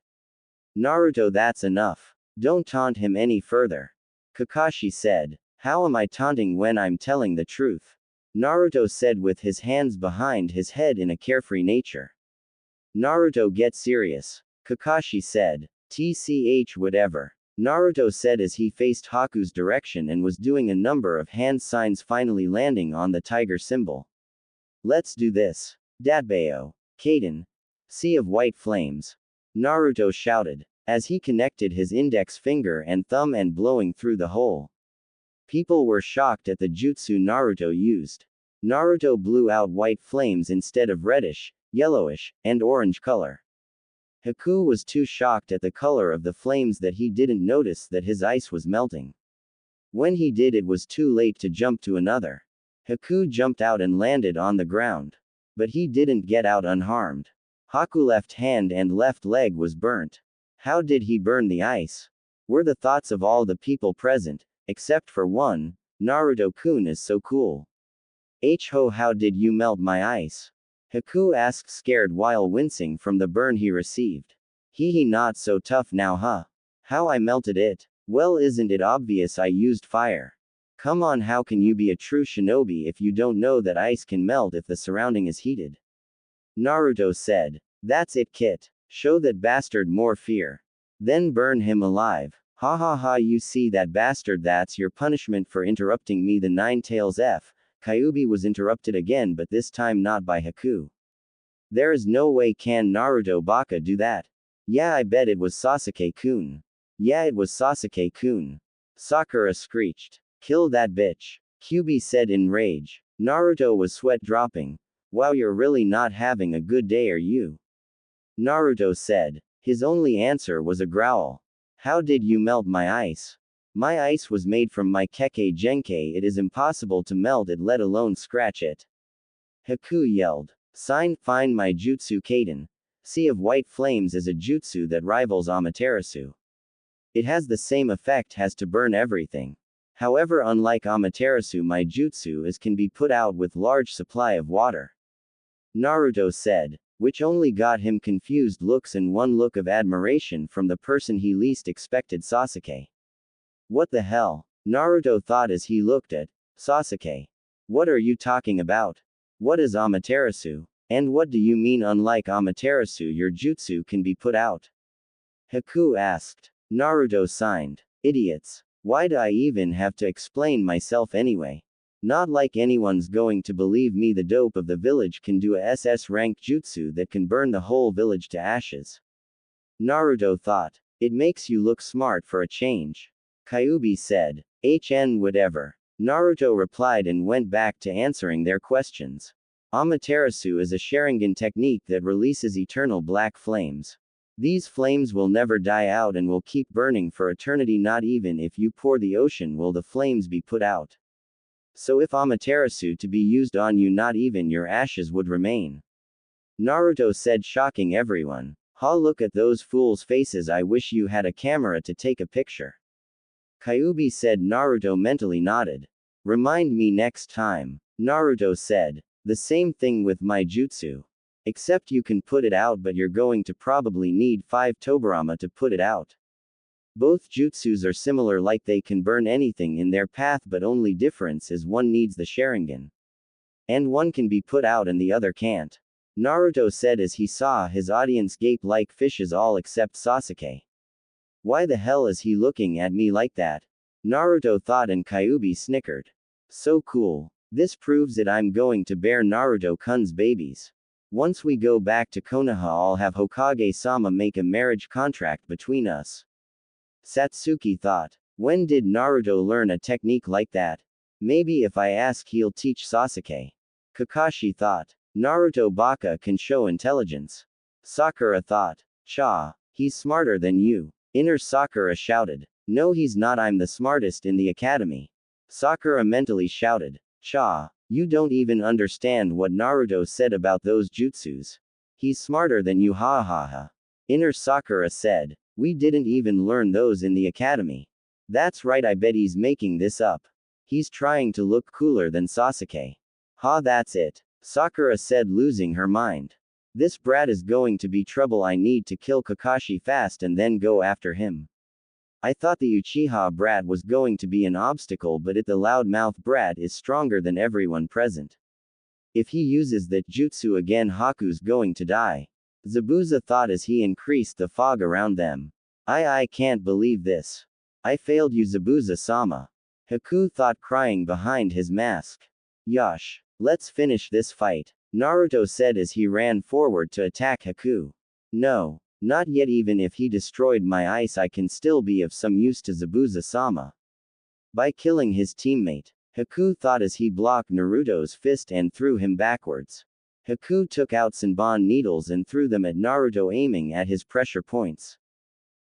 Naruto, that's enough. Don't taunt him any further. Kakashi said. How am I taunting when I'm telling the truth? Naruto said with his hands behind his head in a carefree nature. Naruto, get serious. Kakashi said. TCH whatever. Naruto said as he faced Haku's direction and was doing a number of hand signs, finally landing on the tiger symbol. Let's do this. Datbeo. Kaden. Sea of white flames. Naruto shouted, as he connected his index finger and thumb and blowing through the hole. People were shocked at the jutsu Naruto used. Naruto blew out white flames instead of reddish, yellowish, and orange color. Haku was too shocked at the color of the flames that he didn't notice that his ice was melting. When he did, it was too late to jump to another. Haku jumped out and landed on the ground. But he didn't get out unharmed. Haku's left hand and left leg was burnt. How did he burn the ice? Were the thoughts of all the people present, except for one. Naruto-kun is so cool. Ho, how did you melt my ice? Haku asked, scared while wincing from the burn he received. He not so tough now, huh? How I melted it? Well, isn't it obvious I used fire? Come on, how can you be a true shinobi if you don't know that ice can melt if the surrounding is heated? Naruto said. That's it, Kit. Show that bastard more fear. Then burn him alive. Ha ha ha, you see that bastard, that's your punishment for interrupting me. The Nine Tails F. Kyuubi was interrupted again, but this time not by Haku. There is no way can Naruto Baka do that. Yeah, I bet it was Sasuke-kun. Yeah, it was Sasuke-kun. Sakura screeched. Kill that bitch. Kyuubi said in rage. Naruto was sweat dropping. Wow, you're really not having a good day, are you? Naruto said. His only answer was a growl. How did you melt my ice? My ice was made from my Kekkei Genkei. It is impossible to melt it, let alone scratch it. Haku yelled. Find my jutsu Kaden. Sea of white flames is a jutsu that rivals Amaterasu. It has the same effect as to burn everything. However, unlike Amaterasu, my jutsu can be put out with large supply of water. Naruto said, which only got him confused looks and one look of admiration from the person he least expected, Sasuke. What the hell? Naruto thought as he looked at Sasuke. What are you talking about? What is Amaterasu? And what do you mean unlike Amaterasu your jutsu can be put out? Haku asked. Naruto signed. Idiots. Why do I even have to explain myself anyway? Not like anyone's going to believe me. The dope of the village can do a SS rank jutsu that can burn the whole village to ashes. Naruto thought. It makes you look smart for a change. Kyuubi said. Whatever. Naruto replied and went back to answering their questions. Amaterasu is a Sharingan technique that releases eternal black flames. These flames will never die out and will keep burning for eternity. Not even if you pour the ocean will the flames be put out. So if Amaterasu to be used on you, not even your ashes would remain. Naruto said, shocking everyone. Ha, look at those fools' faces. I wish you had a camera to take a picture. Kyuubi said. Naruto mentally nodded. Remind me next time. Naruto said. The same thing with my jutsu. Except you can put it out, but you're going to probably need 5 Tobirama to put it out. Both jutsus are similar, like they can burn anything in their path, but only difference is one needs the Sharingan. And one can be put out and the other can't. Naruto said as he saw his audience gape like fishes, all except Sasuke. Why the hell is he looking at me like that? Naruto thought, and Kyuubi snickered. So cool. This proves it. I'm going to bear Naruto-kun's babies. Once we go back to Konoha, I'll have Hokage-sama make a marriage contract between us. Satsuki thought. When did Naruto learn a technique like that? Maybe if I ask, he'll teach Sasuke. Kakashi thought. Naruto baka can show intelligence. Sakura thought. Cha, he's smarter than you. Inner Sakura shouted. No, he's not. I'm the smartest in the academy. Sakura mentally shouted. Cha, you don't even understand what Naruto said about those jutsus. He's smarter than you, ha ha ha. Inner Sakura said. We didn't even learn those in the academy. That's right, I bet he's making this up. He's trying to look cooler than Sasuke. Ha, that's it. Sakura said, losing her mind. This brat is going to be trouble. I need to kill Kakashi fast and then go after him. I thought the Uchiha brat was going to be an obstacle, but the loudmouth brat is stronger than everyone present. If he uses that jutsu again, Haku's going to die. Zabuza thought as he increased the fog around them. I can't believe this. I failed you, Zabuza-sama. Haku thought, crying behind his mask. Yosh. Let's finish this fight. Naruto said as he ran forward to attack Haku. No. Not yet. Even if he destroyed my ice, I can still be of some use to Zabuza-sama. By killing his teammate, Haku thought as he blocked Naruto's fist and threw him backwards. Haku took out Senbon needles and threw them at Naruto, aiming at his pressure points.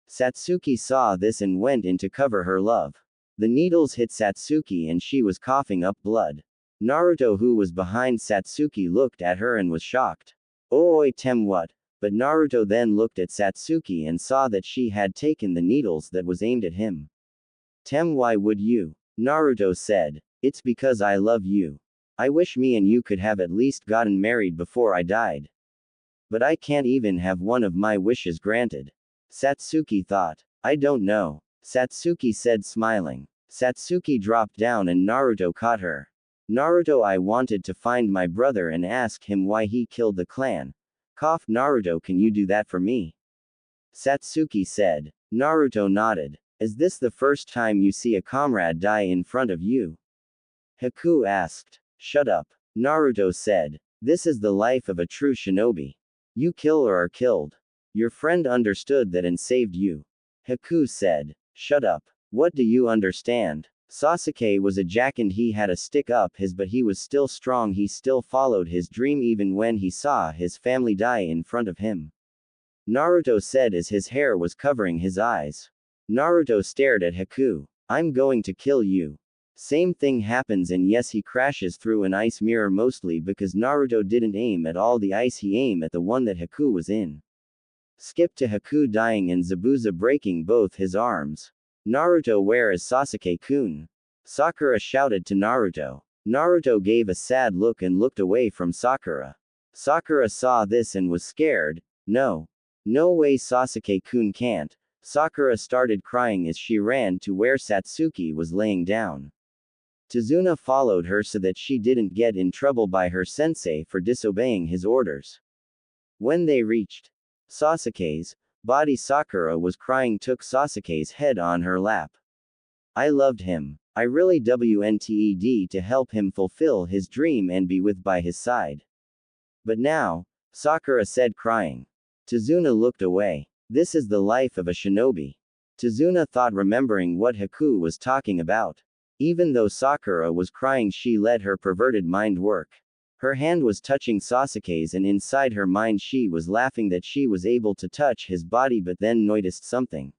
Satsuki saw this and went in to cover her love. The needles hit Satsuki and she was coughing up blood. Naruto, who was behind Satsuki, looked at her and was shocked. Oi, tem what? But Naruto then looked at Satsuki and saw that she had taken the needles that was aimed at him. Tem, why would you? Naruto said. It's because I love you. I wish me and you could have at least gotten married before I died. But I can't even have one of my wishes granted. Satsuki thought. I don't know. Satsuki said, smiling. Satsuki dropped down and Naruto caught her. Naruto, I wanted to find my brother and ask him why he killed the clan. Cough. Naruto, can you do that for me? Satsuki said. Naruto nodded. Is this the first time you see a comrade die in front of you? Haku asked. Shut up. Naruto said. This is the life of a true shinobi. You kill or are killed. Your friend understood that and saved you. Haku said. Shut up. What do you understand? Sasuke was a jack and he had a stick up his, but he was still strong. He still followed his dream even when he saw his family die in front of him. Naruto said as his hair was covering his eyes. Naruto stared at Haku. I'm going to kill you. Same thing happens, and yes, he crashes through an ice mirror, mostly because Naruto didn't aim at all the ice, he aimed at the one that Haku was in. Skip to Haku dying and Zabuza breaking both his arms. Naruto, where is Sasuke-kun? Sakura shouted to Naruto. Naruto gave a sad look and looked away from Sakura. Sakura saw this and was scared. No. No way, Sasuke-kun can't. Sakura started crying as she ran to where Satsuki was laying down. Tazuna followed her so that she didn't get in trouble by her sensei for disobeying his orders. When they reached Sasuke's body, Sakura was crying, took Sasuke's head on her lap. I loved him. I really wanted to help him fulfill his dream and be with by his side. But now, Sakura said crying. Tazuna looked away. This is the life of a shinobi. Tazuna thought, remembering what Haku was talking about. Even though Sakura was crying, she let her perverted mind work. Her hand was touching Sasuke's, and inside her mind she was laughing that she was able to touch his body, but then noticed something.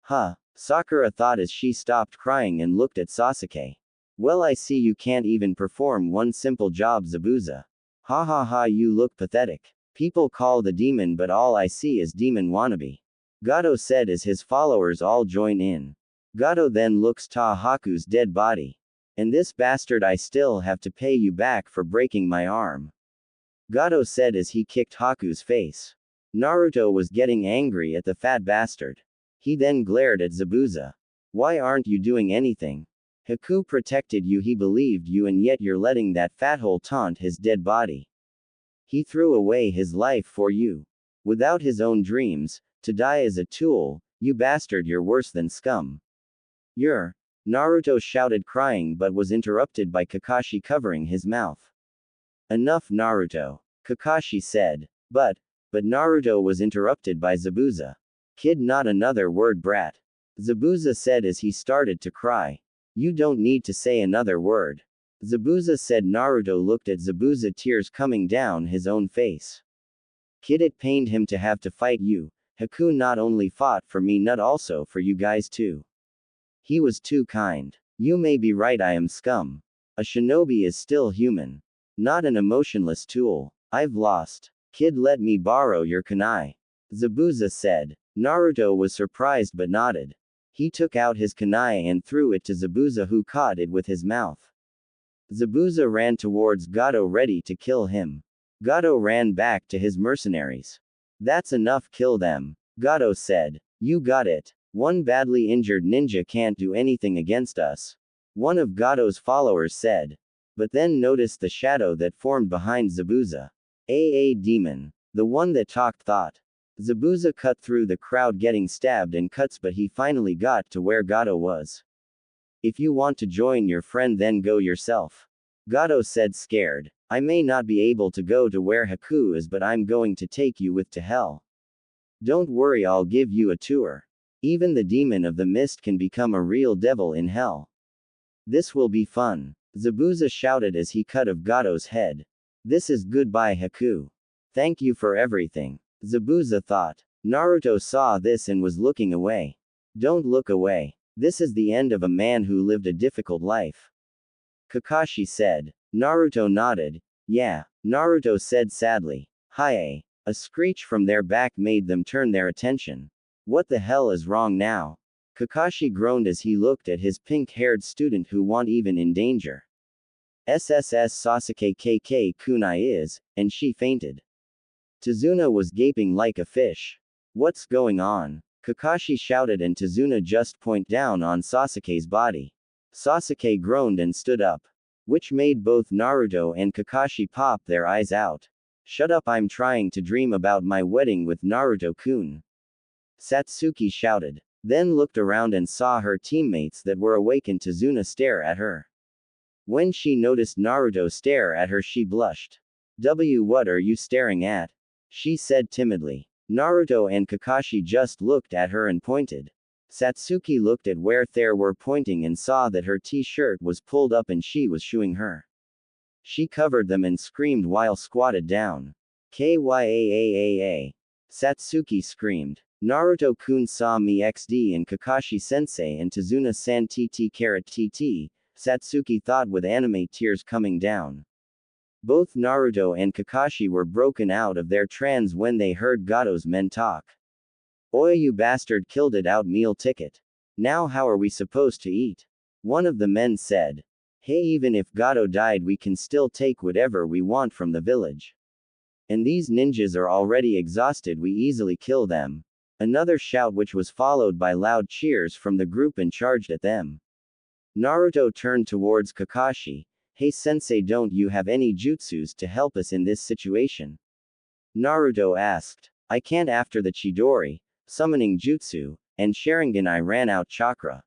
Huh? Sakura thought as she stopped crying and looked at Sasuke. Well, I see you can't even perform one simple job, Zabuza. Ha ha ha, you look pathetic. People call the demon, but all I see is demon wannabe. Gato said as his followers all join in. Gato then looks to Haku's dead body. And this bastard, I still have to pay you back for breaking my arm. Gato said as he kicked Haku's face. Naruto was getting angry at the fat bastard. He then glared at Zabuza. Why aren't you doing anything? Haku protected you, he believed you, and yet you're letting that fathole taunt his dead body. He threw away his life for you. Without his own dreams, to die as a tool, you bastard, you're worse than scum. You're. Naruto shouted, crying, but was interrupted by Kakashi covering his mouth. Enough, Naruto. Kakashi said. But Naruto was interrupted by Zabuza. Kid, not another word, brat. Zabuza said as he started to cry. You don't need to say another word. Zabuza said. Naruto looked at Zabuza, tears coming down his own face. Kid, it pained him to have to fight you. Haku not only fought for me, not also for you guys too. He was too kind. You may be right, I am scum. A shinobi is still human. Not an emotionless tool. I've lost. Kid, let me borrow your kunai. Zabuza said. Naruto was surprised but nodded. He took out his kunai and threw it to Zabuza, who caught it with his mouth. Zabuza ran towards Gato, ready to kill him. Gato ran back to his mercenaries. That's enough, kill them. Gato said. You got it. One badly injured ninja can't do anything against us. One of Gato's followers said. But then noticed the shadow that formed behind Zabuza. A demon. The one that talked thought. Zabuza cut through the crowd, getting stabbed and cuts, but he finally got to where Gato was. If you want to join your friend, then go yourself. Gato said, scared. I may not be able to go to where Haku is, but I'm going to take you with to hell. Don't worry, I'll give you a tour. Even the demon of the mist can become a real devil in hell. This will be fun. Zabuza shouted as he cut off Gato's head. This is goodbye, Haku. Thank you for everything. Zabuza thought. Naruto saw this and was looking away. Don't look away. This is the end of a man who lived a difficult life. Kakashi said. Naruto nodded. Yeah. Naruto said sadly. Hiei. A screech from their back made them turn their attention. What the hell is wrong now? Kakashi groaned as he looked at his pink-haired student, who wasn't even in danger. SSS Sasuke KK kunai is, and she fainted. Tazuna was gaping like a fish. What's going on? Kakashi shouted, and Tazuna just pointed down on Sasuke's body. Sasuke groaned and stood up. Which made both Naruto and Kakashi pop their eyes out. Shut up, I'm trying to dream about my wedding with Naruto-kun. Satsuki shouted. Then looked around and saw her teammates that were awake and Tazuna stare at her. When she noticed Naruto stare at her, she blushed. What are you staring at? She said timidly. Naruto and Kakashi just looked at her and pointed. Satsuki looked at where they were pointing and saw that her t-shirt was pulled up and she was shooing her. She covered them and screamed while squatted down. Kyaaa. Satsuki screamed. Naruto-kun saw me XD and Kakashi-sensei and Tazuna-san TT. Satsuki thought with anime tears coming down. Both Naruto and Kakashi were broken out of their trance when they heard Gato's men talk. Oi, you bastard, killed it out meal ticket. Now how are we supposed to eat? One of the men said. Hey, even if Gato died, we can still take whatever we want from the village. And these ninjas are already exhausted, we easily kill them. Another shout, which was followed by loud cheers from the group, and charged at them. Naruto turned towards Kakashi. Hey sensei, don't you have any jutsus to help us in this situation? Naruto asked. I can't. After the Chidori, summoning jutsu, and Sharingan, I ran out chakra.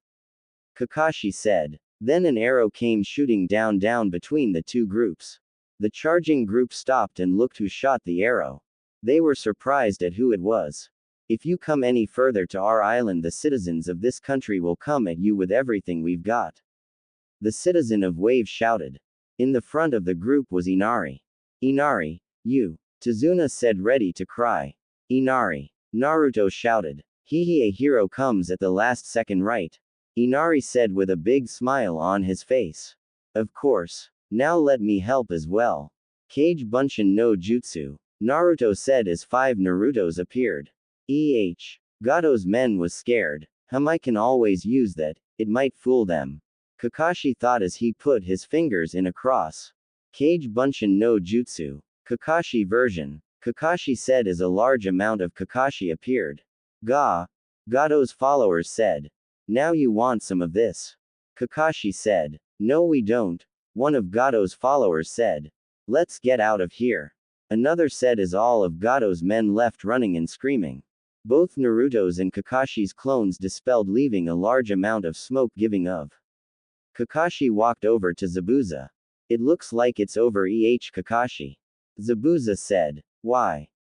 Kakashi said. Then an arrow came shooting down between the two groups. The charging group stopped and looked who shot the arrow. They were surprised at who it was. If you come any further to our island, the citizens of this country will come at you with everything we've got. The citizen of Wave shouted. In the front of the group was Inari. Inari, you. Tazuna said, ready to cry. Inari. Naruto shouted. A hero comes at the last second, right? Inari said with a big smile on his face. Of course. Now let me help as well. Kage Bunshin no Jutsu. Naruto said as 5 Narutos appeared. Gato's men was scared. I can always use that, it might fool them. Kakashi thought as he put his fingers in a cross. Kage Bunshin no Jutsu. Kakashi version. Kakashi said as a large amount of Kakashi appeared. Gato's followers said. Now you want some of this? Kakashi said. No we don't. One of Gato's followers said. Let's get out of here. Another said as all of Gato's men left running and screaming. Both Naruto's and Kakashi's clones dispelled, leaving a large amount of smoke giving of. Kakashi walked over to Zabuza. It looks like it's over, Kakashi. Zabuza said. Why?